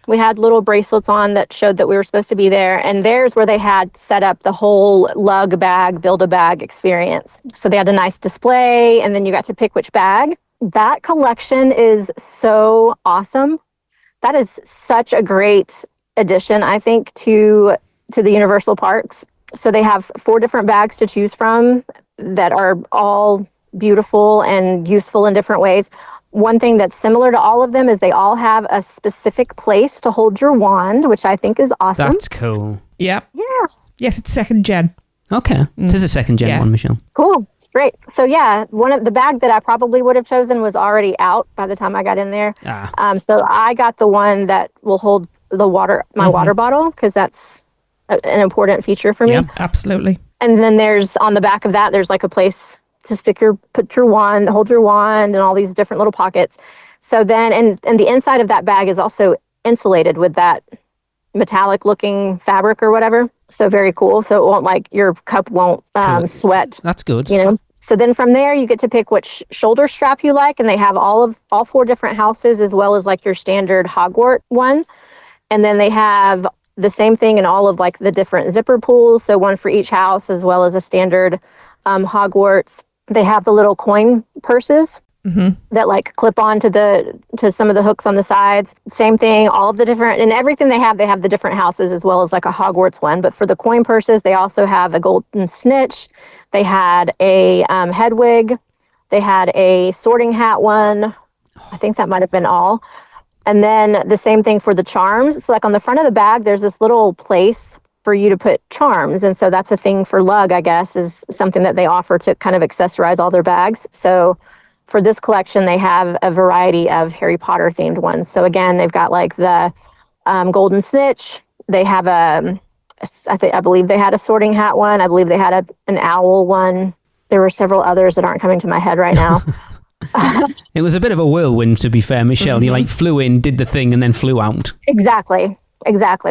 we had little bracelets on that showed that we were supposed to be there. And there's where they had set up the whole lug bag, build-a-bag experience. So they had a nice display, and then you got to pick which bag. That collection is so awesome. That is such a great addition, I think, to the Universal Parks. So they have 4 different bags to choose from that are all beautiful and useful in different ways. One thing that's similar to all of them is they all have a specific place to hold your wand, which I think is awesome. That's cool. Yep. Yeah. Yes, it's second gen. Okay. It is a second gen one, Michelle. Cool. Great. So yeah, one of the bag that I probably would have chosen was already out by the time I got in there. So I got the one that will hold the water, my water bottle, because that's an important feature for me. Yep, absolutely. And then on the back of that, there's like a place to put your wand, hold your wand, and all these different little pockets. So then, and the inside of that bag is also insulated with that metallic looking fabric or whatever. So very cool. So it won't your cup won't sweat. That's good. So then from there you get to pick which shoulder strap you like, and they have all 4 different houses as well as your standard Hogwarts one. And then they have the same thing in all of the different zipper pulls. So one for each house as well as a standard Hogwarts. They have the little coin purses that clip on to some of the hooks on the sides. Same thing, all of the different, and everything they have the different houses as well as a Hogwarts one. But for the coin purses, they also have a golden snitch. They had a Hedwig. They had a sorting hat one. I think that might have been all. And then the same thing for the charms. So on the front of the bag, there's this little place for you to put charms. And so that's a thing for lug, I guess, is something that they offer to kind of accessorize all their bags. So for this collection, they have a variety of Harry Potter themed ones. So again, they've got the golden snitch. They have I believe they had a sorting hat one. I believe they had an owl one. There were several others that aren't coming to my head right now. It was a bit of a whirlwind, to be fair, Michelle. You flew in, did the thing, and then flew out. Exactly.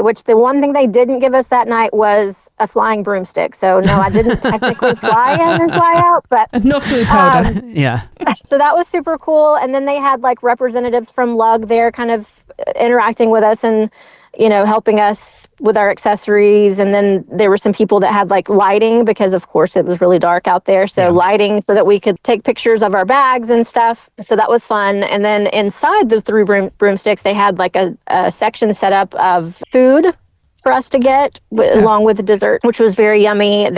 Which the one thing they didn't give us that night was a flying broomstick. So no, I didn't technically fly in and fly out, but no food powder. Yeah. So that was super cool. And then they had representatives from Lug there kind of interacting with us and helping us with our accessories. And then there were some people that had lighting, because of course it was really dark out there. So lighting so that we could take pictures of our bags and stuff. So that was fun. And then inside the Three Broomsticks, they had a section set up of food for us to get along with the dessert, which was very yummy.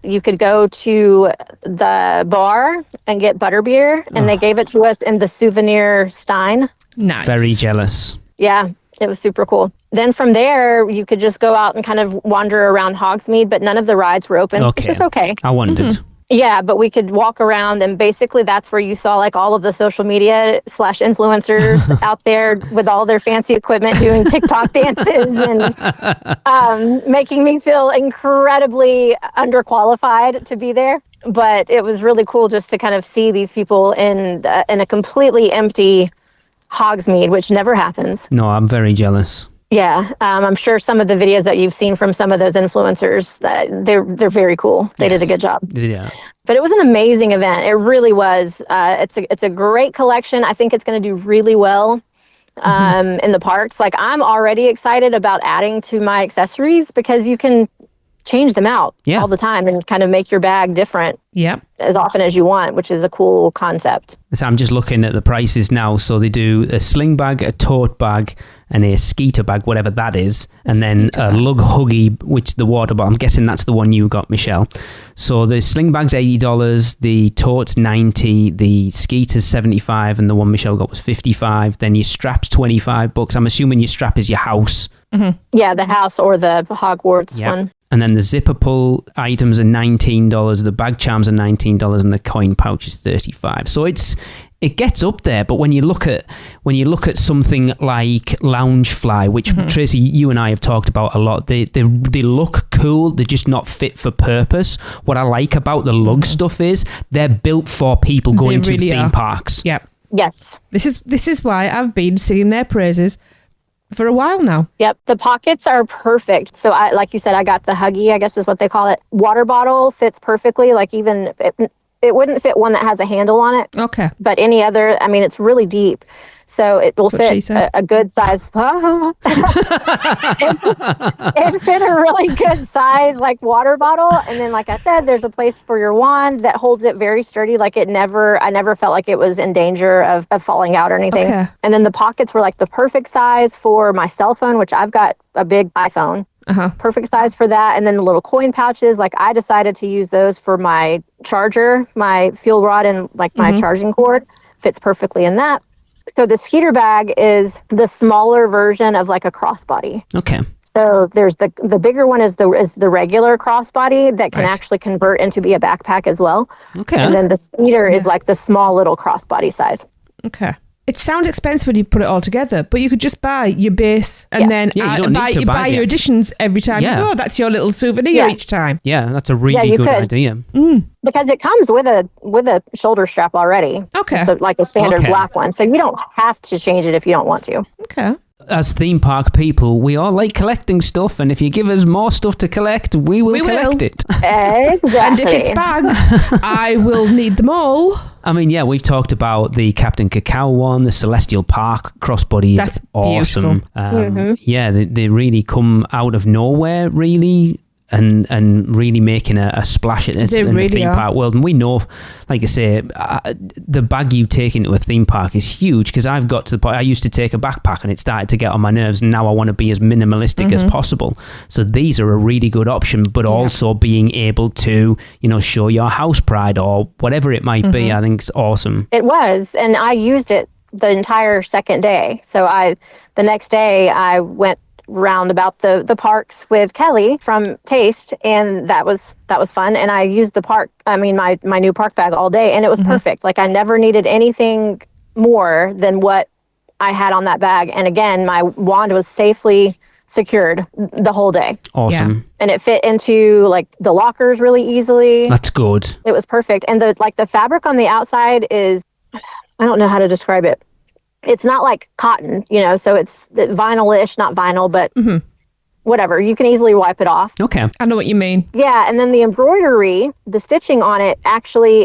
You could go to the bar and get butterbeer, and they gave it to us in the souvenir stein. Nice. Very jealous. Yeah. It was super cool. Then from there, you could just go out and kind of wander around Hogsmeade, but none of the rides were open, which is okay. I wondered. Yeah, but we could walk around, and basically that's where you saw all of the social media / influencers out there with all their fancy equipment doing TikTok dances and making me feel incredibly underqualified to be there. But it was really cool just to kind of see these people in a completely empty Hogsmeade, which never happens. No, I'm very jealous. Yeah, I'm sure some of the videos that you've seen from some of those influencers, they're very cool. They did a good job. Yeah. But it was an amazing event. It really was. It's a great collection. I think it's going to do really well in the parks. Like, I'm already excited about adding to my accessories because you can change them out all the time and kind of make your bag different as often as you want, which is a cool concept. So I'm just looking at the prices now. So they do a sling bag, a tote bag, and a skeeter bag, whatever that is, and then a lug huggy, which the water bottle. I'm guessing that's the one you got, Michelle. So the sling bag's $80, the tote's $90, the skeeter's $75, and the one Michelle got was $55. Then your strap's $25. I'm assuming your strap is your house. Mm-hmm. Yeah, the house or the Hogwarts one. And then the zipper pull items are $19, the bag charms are $19, and the coin pouch is $35. So it gets up there. But when you look at something like Loungefly, which Tracy, you and I have talked about a lot, they look cool. They're just not fit for purpose. What I like about the lug stuff is they're built for people going to theme parks. Yep. Yes. This is why I've been singing their praises for a while now. Yep. The pockets are perfect. So like you said, I got the Huggy, I guess is what they call it. Water bottle fits perfectly. Like, even it wouldn't fit one that has a handle on it. Okay. But any other, I mean, it's really deep. So it will fit a good size. It fit a really good size, like, water bottle. And then, like I said, there's a place for your wand that holds it very sturdy. Like, I never felt like it was in danger of falling out or anything. Okay. And then the pockets were like the perfect size for my cell phone, which I've got a big iPhone. Perfect size for that. And then the little coin pouches, like, I decided to use those for my charger, my fuel rod, and like my charging cord. Fits perfectly in that. So the skeeter bag is the smaller version of like a crossbody. Okay. So there's the bigger one is the regular crossbody that can actually convert into be a backpack as well. Okay. And then the skeeter is like the small little crossbody size. Okay. It sounds expensive when you put it all together, but you could just buy your base and then buy your additions every time you go. That's your little souvenir each time. Yeah, that's a really good idea. Because it comes with a shoulder strap already. Okay. So like a standard black one. So you don't have to change it if you don't want to. Okay. As theme park people, we all like collecting stuff, and if you give us more stuff to collect, we will collect it. Exactly. And if it's bags, I will need them all. I mean, yeah, we've talked about the Captain Cacao one, the Celestial Park crossbody. That's awesome. Yeah, they really come out of nowhere, really. And really making a splash in the theme park world. And we know, like I say, the bag you take into a theme park is huge, because I've got to the point, I used to take a backpack and it started to get on my nerves, and now I want to be as minimalistic as possible. So these are a really good option, but also being able to, show your house pride or whatever it might be, I think is awesome. It was, and I used it the entire second day. So the next day I went round about the parks with Kelly from Taste, and that was fun. And I used my new park bag all day, and it was perfect. Like, I never needed anything more than what I had on that bag. And again, my wand was safely secured the whole day. Awesome. Yeah. And it fit into like the lockers really easily. That's good. It was perfect. And the fabric on the outside is, I don't know how to describe it. It's not like cotton, so it's vinyl-ish, not vinyl, but whatever. You can easily wipe it off. Okay. I know what you mean. Yeah, and then the embroidery, the stitching on it, actually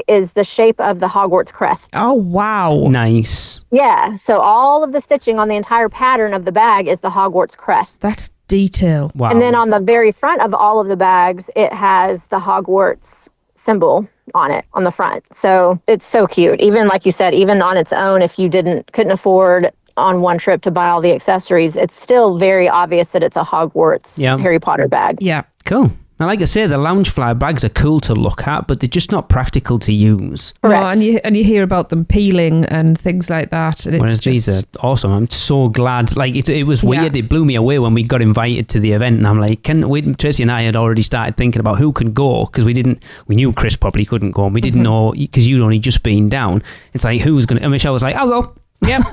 is the shape of the Hogwarts crest. Oh, wow. Nice. Yeah, so all of the stitching on the entire pattern of the bag is the Hogwarts crest. That's detail. Wow. And then on the very front of all of the bags, it has the Hogwarts symbol on it on the front. So it's so cute. Even like you said, even on its own, if you couldn't afford on one trip to buy all the accessories, it's still very obvious that it's a Hogwarts Harry Potter bag. Yeah. Cool. And like I say, the Loungefly bags are cool to look at, but they're just not practical to use. Correct. No, and you hear about them peeling and things like that. And whereas these are awesome. I'm so glad. Like, it was weird. It blew me away when we got invited to the event, and I'm like, Tracy and I had already started thinking about who can go, because we knew Chris probably couldn't go, and we didn't know, because you'd only just been down. It's like, who's going to, and Michelle was like, I'll go. Yep.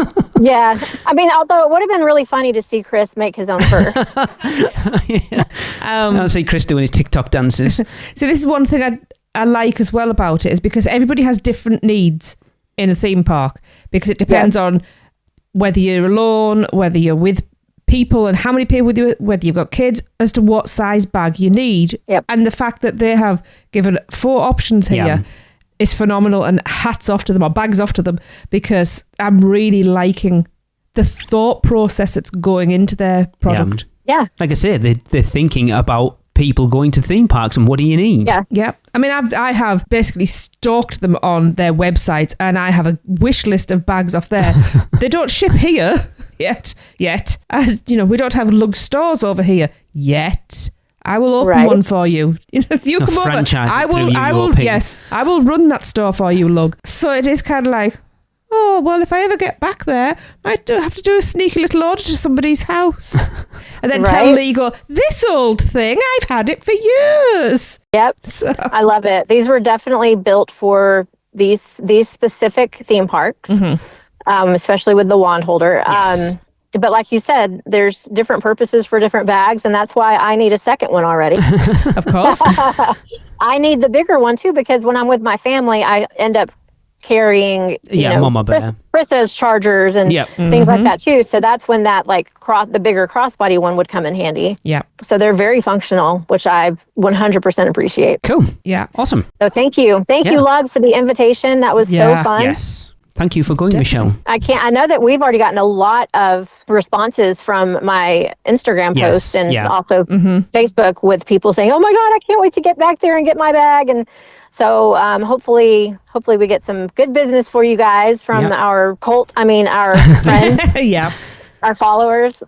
Yeah. I mean, although it would have been really funny to see Chris make his own purse. I'll see Chris doing his TikTok dances. So this is one thing I like as well about it, is because everybody has different needs in a theme park, because it depends on whether you're alone, whether you're with people and how many people with you, whether you've got kids, as to what size bag you need. Yep. And the fact that they have given 4 options here is phenomenal, and hats off to them, or bags off to them, because I'm really liking the thought process that's going into their product. Yeah. Like I said, they're thinking about people going to theme parks and what do you need? Yeah. I mean, I have basically stalked them on their website, and I have a wish list of bags off there. They don't ship here yet. And, we don't have lug stores over here yet. I will open one for you. You come over. I will run that store for you, lug. So it is kind of like, oh, well, if I ever get back there, I do have to do a sneaky little order to somebody's house. And then tell Legal, this old thing, I've had it for years. Yep. So. I love it. These were definitely built for these specific theme parks, especially with the wand holder. Yes. But like you said, there's different purposes for different bags, and that's why I need a second one already. Of course. I need the bigger one, too, because when I'm with my family, I end up carrying Mama Bear. Chris's chargers and things like that too. So that's when that the bigger crossbody one would come in handy. Yeah. So they're very functional, which I 100% appreciate. Cool. Yeah. Awesome. So thank you, Lug, for the invitation. That was so fun. Yes. Thank you for going, Michelle. I know that we've already gotten a lot of responses from my Instagram posts and also Facebook with people saying, "Oh my God, I can't wait to get back there and get my bag." And so hopefully we get some good business for you guys from our friends. Our followers.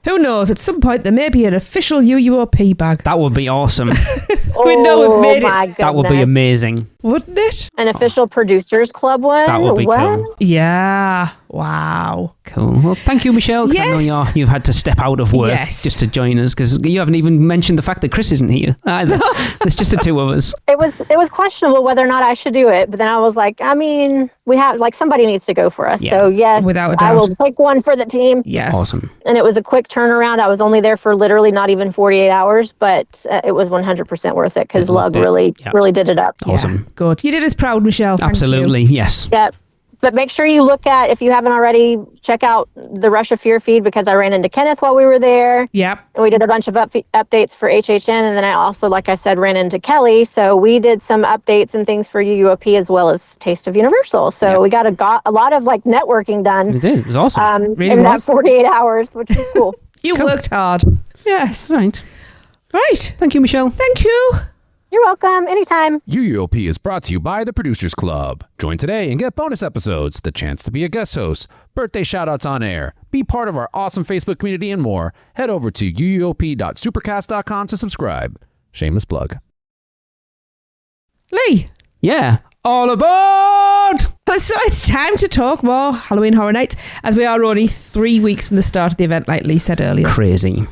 Who knows? At some point, there may be an official UUOP bag. That would be awesome. We know we've made it. That would be amazing. Wouldn't it? An official Producers Club one? That would be cool. Yeah. Wow. Cool. Well, thank you, Michelle. Yes. I know you've had to step out of work just to join us, because you haven't even mentioned the fact that Chris isn't here either. It's just the two of us. It was questionable whether or not I should do it, but then I was like, I mean, we have somebody needs to go for us. Yeah. So yes, without a doubt. I will take one for the team. Yes. Awesome. And it was a quick turnaround. I was only there for literally not even 48 hours, but it was 100% worth it because Lug really did it up. Awesome. Yeah. Good. You did us proud, Michelle. Thank Absolutely. You. Yes. Yep. But make sure you look at, if you haven't already, check out the Rush of Fear feed, because I ran into Kenneth while we were there. Yep. And we did a bunch of updates for HHN. And then I also, like I said, ran into Kelly. So we did some updates and things for UUOP as well as Taste of Universal. So we got a lot of We networking done. did. It was awesome. In that 48 hours, which was cool. You worked hard. Yes. Right. Thank you, Michelle. Thank you. You're welcome. Anytime. UUOP is brought to you by the Producers Club. Join today and get bonus episodes, the chance to be a guest host, birthday shoutouts on air, be part of our awesome Facebook community, and more. Head over to uuop.supercast.com to subscribe. Shameless plug. Lee. Yeah. All aboard! So it's time to talk more Halloween Horror Nights, as we are only 3 weeks from the start of the event, like Lee said earlier. Crazy.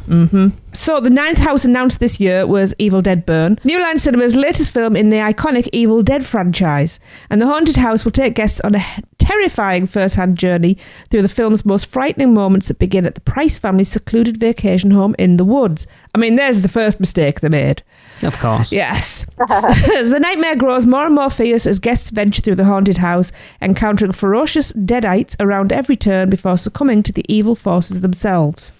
So the 9th house announced this year was Evil Dead Burn, New Line Cinema's latest film in the iconic Evil Dead franchise. And the haunted house will take guests on a terrifying first-hand journey through the film's most frightening moments that begin at the Price family's secluded vacation home in the woods. I mean, there's the first mistake they made. Of course. Yes. As the nightmare grows more and more fierce as guests venture through the haunted house, encountering ferocious deadites around every turn before succumbing to the evil forces themselves.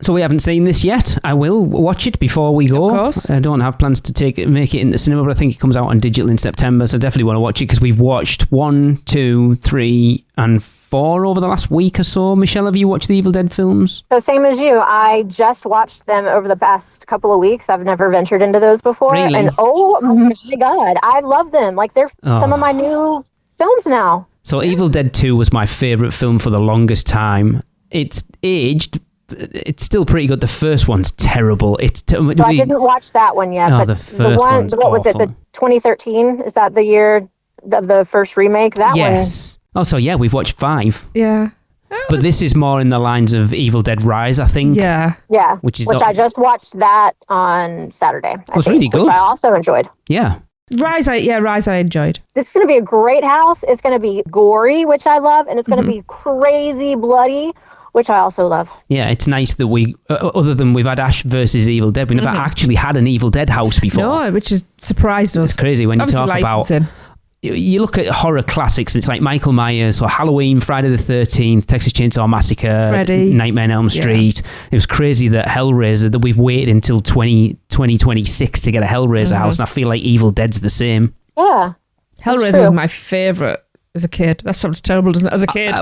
So we haven't seen this yet. I will watch it before we go. Of course. I don't have plans to make it in the cinema, but I think it comes out on digital in September, so I definitely want to watch it, because we've watched 1, 2, 3, and 4 over the last week or so. Michelle, have you watched the Evil Dead films? So same as you. I just watched them over the past couple of weeks. I've never ventured into those before. Really? And oh my God, I love them. Like, they're some of my new films now. So Evil Dead 2 was my favourite film for the longest time. It's aged. It's still pretty good. The first one's terrible. I didn't watch that one yet. But the first one's what was it? awful. The 2013? Is that the year of the first remake? That one. Yes. Oh, so yeah, we've watched 5. Yeah. But this is more in the lines of Evil Dead Rise, I think. Yeah. Yeah. Which I just watched that on Saturday. It was really good. Which I also enjoyed. Yeah. Rise I enjoyed. This is going to be a great house. It's going to be gory, which I love, and it's going to be crazy bloody, which I also love. Yeah, it's nice that we, other than we've had Ash versus Evil Dead, we never actually had an Evil Dead house before. No, which has surprised us. It's crazy when you talk about you look at horror classics, it's like Michael Myers or Halloween, Friday the 13th, Texas Chainsaw Massacre, Freddy. Nightmare on Elm Street. It was crazy that Hellraiser, that we've waited until 2026 to get a Hellraiser house, and I feel like Evil Dead's the same. Yeah. Hellraiser was my favourite as a kid. That sounds terrible, doesn't it? As a kid.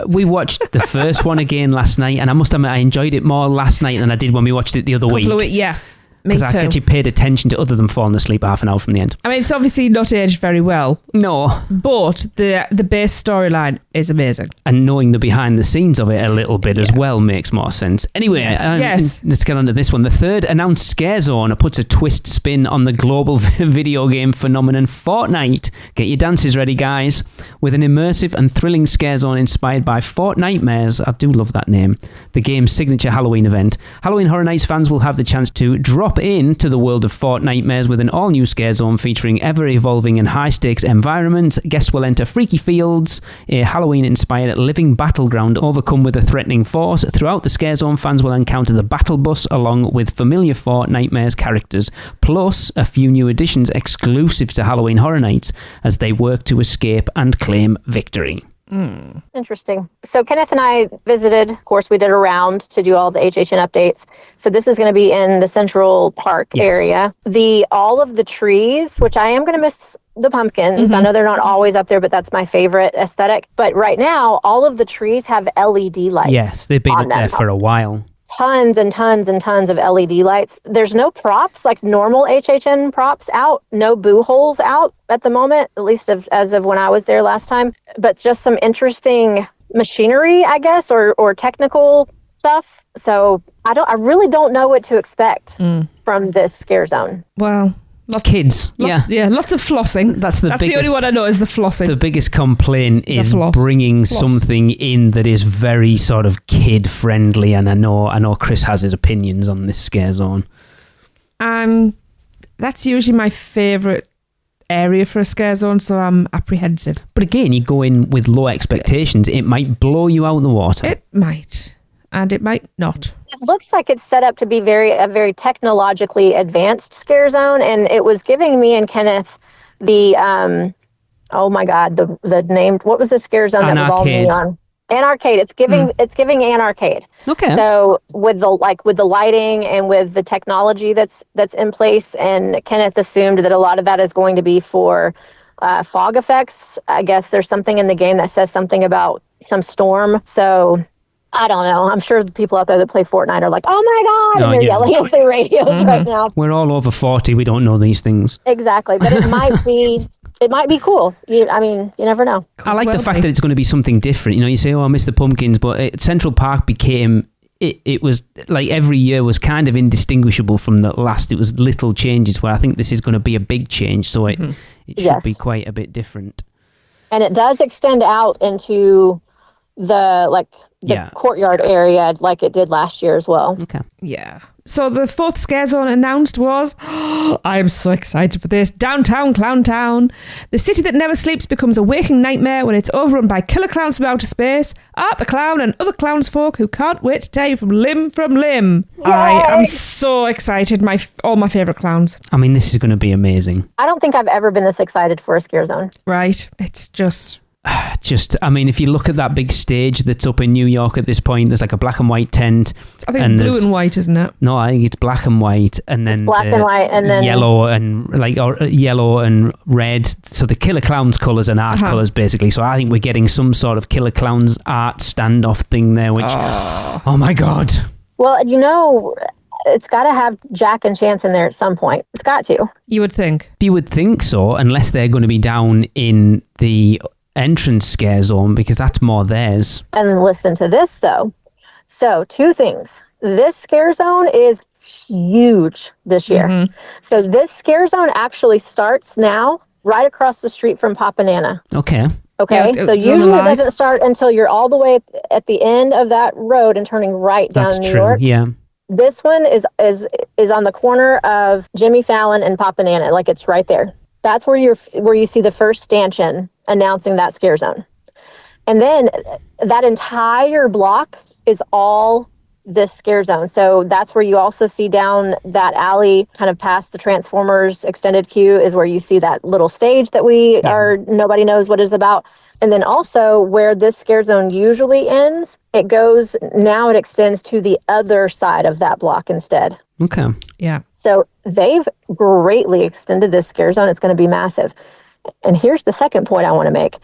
We watched the first one again last night, and I must admit I enjoyed it more last night than I did when we watched it the other week. Yeah. Because I actually paid attention to other than falling asleep half an hour from the end. I mean, it's obviously not aged very well. No. But the base storyline is amazing. And knowing the behind the scenes of it a little bit as well makes more sense. Anyway, yes. Let's get on to this one. The third announced Scare Zone puts a twist spin on the global video game phenomenon Fortnite. Get your dances ready, guys. With an immersive and thrilling Scare Zone inspired by Fortnitemares, I do love that name, the game's signature Halloween event. Halloween Horror Nights fans will have the chance to drop into the world of Fortnitemares with an all-new Scare Zone featuring ever-evolving and high-stakes environments. Guests will enter freaky fields, a Halloween-inspired living battleground overcome with a threatening force. Throughout the Scare Zone, fans will encounter the Battle Bus along with familiar Fortnitemares characters, plus a few new additions exclusive to Halloween Horror Nights as they work to escape and claim victory. Interesting. So Kenneth and I visited, of course, we did a round to do all the HHN updates. So this is going to be in the Central Park area. All of the trees, which I am going to miss the pumpkins. I know they're not always up there, but that's my favorite aesthetic. But right now, all of the trees have LED lights. Yes, they've been up there for a while. Tons and tons and tons of LED lights. There's no props, like normal HHN props out. No boo holes out at the moment, at least as of when I was there last time. But just some interesting machinery, I guess, or technical stuff. So I really don't know what to expect from this Scare Zone. Well, kids, lots of flossing. That's the only one I know is the flossing. The biggest complaint is bringing something in that is very sort of kid friendly, and I know Chris has his opinions on this Scare Zone. That's usually my favourite area for a Scare Zone, so I'm apprehensive. But again, you go in with low expectations, it might blow you out in the water. It might, and it might not. It looks like it's set up to be a very technologically advanced Scare Zone, and it was giving me and Kenneth the oh my god, the name. What was the Scare Zone that was all neon? Anarcade. It's giving Anarcade. Okay. So with the lighting and with the technology that's in place, and Kenneth assumed that a lot of that is going to be for fog effects. I guess there's something in the game that says something about some storm. So I don't know. I'm sure the people out there that play Fortnite are like, oh my God, and they're yelling at their radios right now. We're all over 40. We don't know these things. Exactly. But it might be... It might be cool. You never know. I like the fact that it's going to be something different. You say, I miss the pumpkins, but Central Park became... It was like every year was kind of indistinguishable from the last. It was little changes, where I think this is going to be a big change. So it should be quite a bit different. And it does extend out into the courtyard area like it did last year as well. Okay. Yeah. So the fourth Scare Zone announced was, I am so excited for this, Downtown Clown Town. The city that never sleeps becomes a waking nightmare when it's overrun by killer clowns from outer space, Art the Clown and other clownsfolk who can't wait to tear you from limb from limb. Yay! I am so excited. All my favourite clowns. I mean, this is going to be amazing. I don't think I've ever been this excited for a Scare Zone. Right. It's just, I mean, if you look at that big stage that's up in New York at this point, there's like a black and white tent. I think it's blue and white, isn't it? No, I think it's black and white, and then it's black and white, and then yellow and red. So the Killer Clowns colours and art colours, basically. So I think we're getting some sort of Killer Clowns art standoff thing there, which, oh my God. Well, it's got to have Jack and Chance in there at some point. It's got to. You would think. You would think so, unless they're going to be down in the entrance Scare Zone, because that's more theirs. And listen to this, though. So, two things. This Scare Zone is huge this year. So this Scare Zone actually starts now right across the street from Papanana. Okay. So usually it doesn't start until you're all the way at the end of that road and turning right down New York. Yeah. This one is on the corner of Jimmy Fallon and Papanana. Like, it's right there. That's where you see the first stanchion announcing that Scare Zone. And then that entire block is all this scare zone. So that's where you also see down that alley, kind of past the Transformers extended queue, is where you see that little stage that nobody knows what it's about. And then also where this scare zone usually ends, it extends to the other side of that block instead. Okay. Yeah. So they've greatly extended this scare zone. It's going to be massive. And here's the second point I want to make.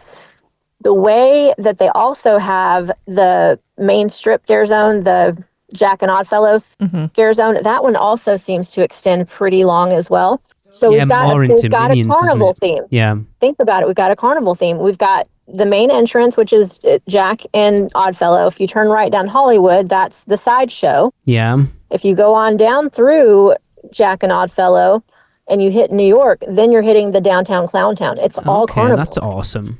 The way that they also have the main strip scare zone, the Jack and Oddfellows scare zone, that one also seems to extend pretty long as well. So we've got a carnival theme. Yeah. Think about it. We've got a carnival theme. We've got the main entrance, which is Jack and Oddfellow. If you turn right down Hollywood, that's the sideshow. Yeah. If you go on down through Jack and Oddfellow and you hit New York, then you're hitting the downtown clown town. It's all carnival. That's awesome.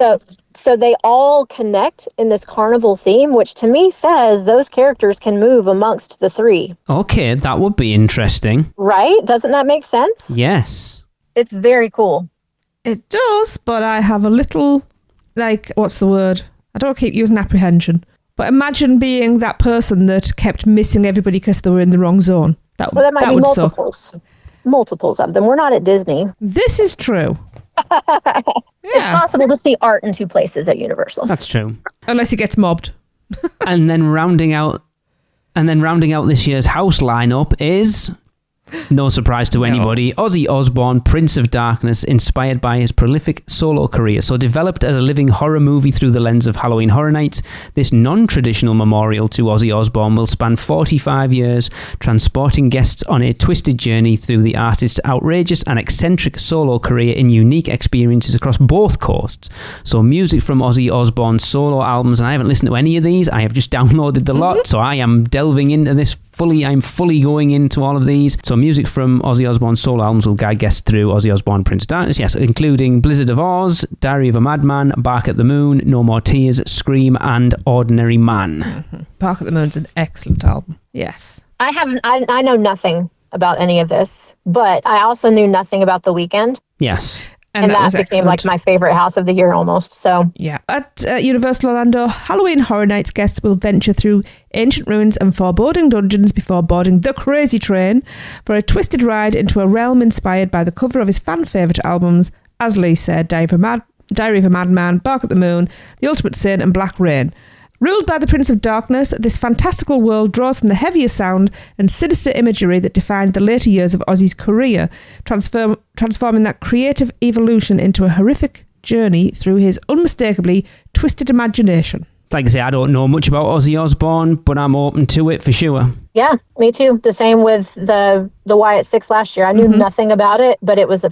So they all connect in this carnival theme, which to me says those characters can move amongst the three. Okay, that would be interesting. Right? Doesn't that make sense? Yes. It's very cool. It does, but I have a little, what's the word? I don't keep using apprehension. But imagine being that person that kept missing everybody because they were in the wrong zone. That might be would multiples. Suck. Multiples of them. We're not at Disney. This is true. It's possible to see art in two places at Universal. That's true. Unless he gets mobbed. And then rounding out this year's house lineup is, no surprise to anybody, Ozzy Osbourne, Prince of Darkness, inspired by his prolific solo career. So developed as a living horror movie through the lens of Halloween Horror Nights, this non-traditional memorial to Ozzy Osbourne will span 45 years, transporting guests on a twisted journey through the artist's outrageous and eccentric solo career in unique experiences across both coasts. So music from Ozzy Osbourne's solo albums, and I haven't listened to any of these, I have just downloaded the lot, so I am delving into this I'm fully going into all of these. So music from Ozzy Osbourne's solo albums will guide guests through Ozzy Osbourne, Prince of Darkness, yes, including Blizzard of Oz, Diary of a Madman, Bark at the Moon, No More Tears, Scream, and Ordinary Man. Mm-hmm. Bark at the Moon's an excellent album. Yes. I know nothing about any of this, but I also knew nothing about The Weeknd. Yes. And that became like my favorite house of the year almost. So yeah. At Universal Orlando, Halloween Horror Nights guests will venture through ancient ruins and foreboding dungeons before boarding the Crazy Train for a twisted ride into a realm inspired by the cover of his fan favourite albums, as Lee said, Diary of a Madman, Bark at the Moon, The Ultimate Sin, and Black Rain. Ruled by the Prince of Darkness, this fantastical world draws from the heavier sound and sinister imagery that defined the later years of Ozzy's career, transforming that creative evolution into a horrific journey through his unmistakably twisted imagination. Like I say, I don't know much about Ozzy Osbourne, but I'm open to it for sure. Yeah, me too. The same with the Y-6 last year. I knew nothing about it, but it was a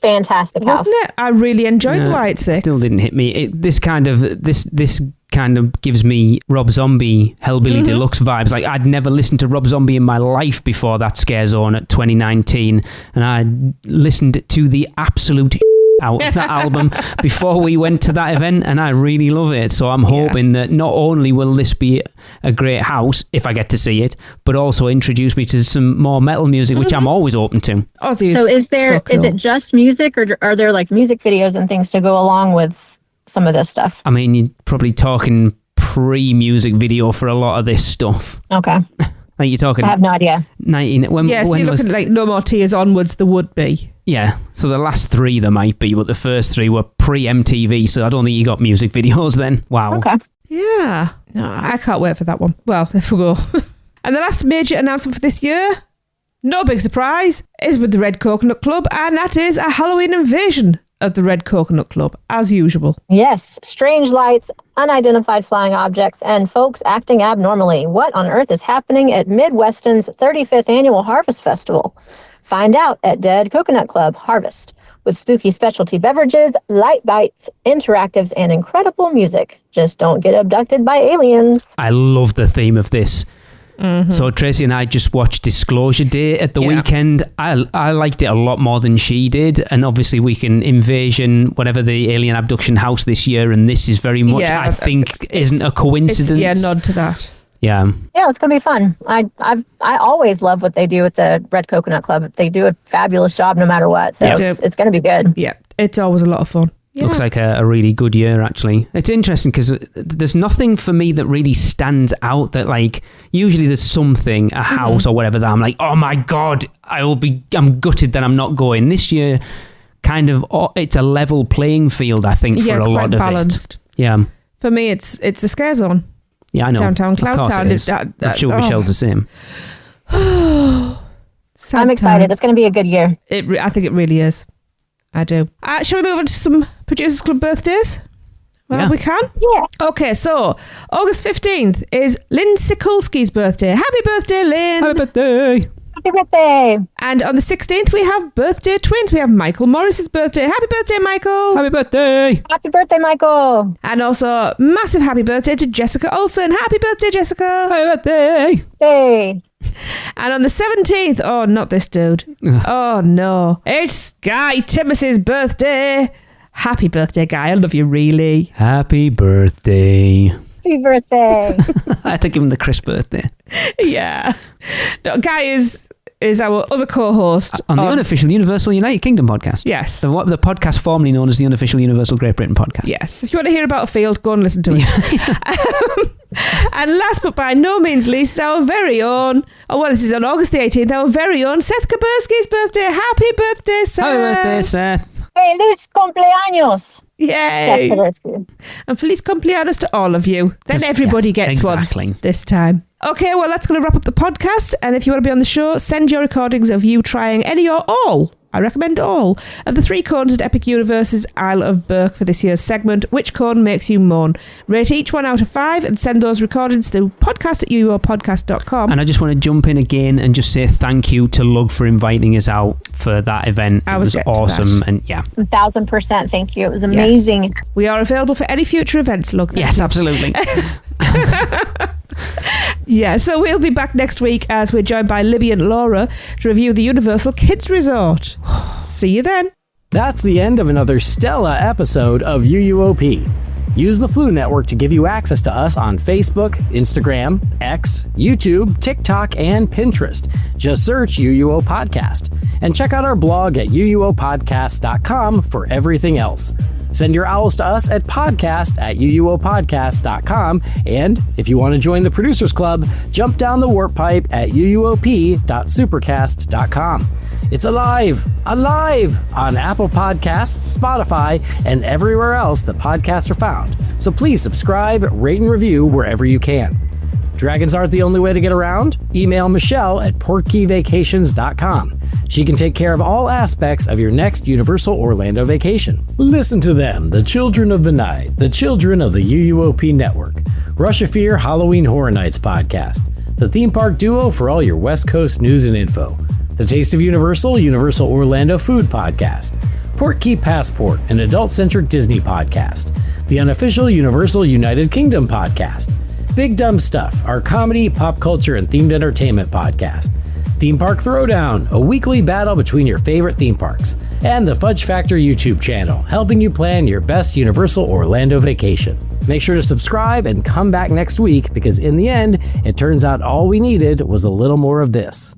fantastic house. Wasn't it? I really enjoyed the Y-6. Still didn't hit me. This kind of gives me Rob Zombie Hellbilly Deluxe vibes. Like, I'd never listened to Rob Zombie in my life before that Scare Zone at 2019, and I listened to the absolute out of that album before we went to that event, and I really love it. So I'm hoping that not only will this be a great house if I get to see it, but also introduce me to some more metal music, which I'm always open to. Ozzy so is it just music, or are there like music videos and things to go along with some of this stuff? I mean, you're probably talking pre-music video for a lot of this stuff. Okay. Like you're talking... I have no idea. So you're looking like No More Tears onwards, there would be. Yeah, so the last three there might be, but the first three were pre-MTV, so I don't think you got music videos then. Wow. Okay. Yeah. No, I can't wait for that one. Well, there we go. And the last major announcement for this year, no big surprise, is with the Red Coconut Club, and that is a Halloween invasion of the Red Coconut Club, as usual. Yes, strange lights, unidentified flying objects, and folks acting abnormally. What on earth is happening at Midweston's 35th Annual Harvest Festival? Find out at Dead Coconut Club Harvest, with spooky specialty beverages, light bites, interactives, and incredible music. Just don't get abducted by aliens. I love the theme of this. So Tracy and I just watched Disclosure Day at the weekend. I liked it a lot more than she did, and obviously we can Invasion, whatever the alien abduction house this year, and this is very much, I think, isn't a coincidence. Nod to that. Yeah, it's gonna be fun. I always love what they do at the Red Coconut Club. They do a fabulous job no matter what. So it's gonna be good. Yeah, it's always a lot of fun. Looks like a really good year, actually. It's interesting because there's nothing for me that really stands out that, like, usually there's something, a house or whatever, that I'm like, oh my God, I'm gutted that I'm not going. This year, kind of, it's a level playing field, I think, for a lot of balanced. Yeah. For me, it's a scare zone. Yeah, I know. Downtown Cloudtown. I'm sure Michelle's the same. I'm excited. It's going to be a good year. I think it really is. I do. Shall we move on to some Producers Club birthdays? Well, we can. Yeah. Okay, so August 15th is Lynn Sikulski's birthday. Happy birthday, Lynn. Happy birthday. Happy birthday. And on the 16th, we have birthday twins. We have Michael Morris's birthday. Happy birthday, Michael. Happy birthday. Happy birthday, Michael. And also, massive happy birthday to Jessica Olsen. Happy birthday, Jessica. Happy birthday. Hey. And on the 17th, oh, not this dude. Oh, no. It's Guy Timmis's birthday. Happy birthday, Guy. I love you, really. Happy birthday. Happy birthday. I had to give him the Chris birthday. Yeah. No, Guy is our other co-host on the unofficial Universal United Kingdom podcast. Yes. The podcast formerly known as the unofficial Universal Great Britain podcast. Yes. If you want to hear about a field, go and listen to it. And last but by no means least is our very own, this is on August the 18th, our very own Seth Kaburski's birthday. Happy birthday, Seth. Happy birthday, Seth. Feliz cumpleaños. Yay. And feliz cumpleaños to all of you. Then everybody gets one this time. Okay, well, that's going to wrap up the podcast. And if you want to be on the show, send your recordings of you trying any or all, I recommend all, of the 3 cones at Epic Universe's Isle of Burke for this year's segment. Which cone makes you moan? Rate each one out of 5 and send those recordings to podcast@uuopodcast.com. And I just want to jump in again and just say thank you to Lug for inviting us out for that event. It was awesome. And 1000% thank you. It was amazing. Yes. We are available for any future events, Lug. Yes, absolutely. Yeah, so we'll be back next week as we're joined by Libby and Laura to review the Universal Kids Resort. See you then. That's the end of another Stella episode of UUOP. Use the Flu Network to give you access to us on Facebook, Instagram, X, YouTube, TikTok, and Pinterest. Just search UUO Podcast. And check out our blog at uuopodcast.com for everything else. Send your owls to us at podcast@uuopodcast.com. And if you want to join the Producers Club, jump down the warp pipe at uuop.supercast.com. It's alive on Apple Podcasts, Spotify, and everywhere else that podcasts are found. So please subscribe, rate, and review wherever you can. Dragons aren't the only way to get around. Email Michelle at portkeyvacations.com. She can take care of all aspects of your next Universal Orlando vacation. Listen to them, the children of the night, the children of the UUOP network. Rush of Fear Halloween Horror Nights podcast. The theme park duo for all your West Coast news and info. The Taste of Universal, Universal Orlando Food Podcast. Portkey Passport, an adult-centric Disney podcast. The unofficial Universal United Kingdom podcast. Big Dumb Stuff, our comedy, pop culture, and themed entertainment podcast. Theme Park Throwdown, a weekly battle between your favorite theme parks. And the Fudge Factor YouTube channel, helping you plan your best Universal Orlando vacation. Make sure to subscribe and come back next week because in the end, it turns out all we needed was a little more of this.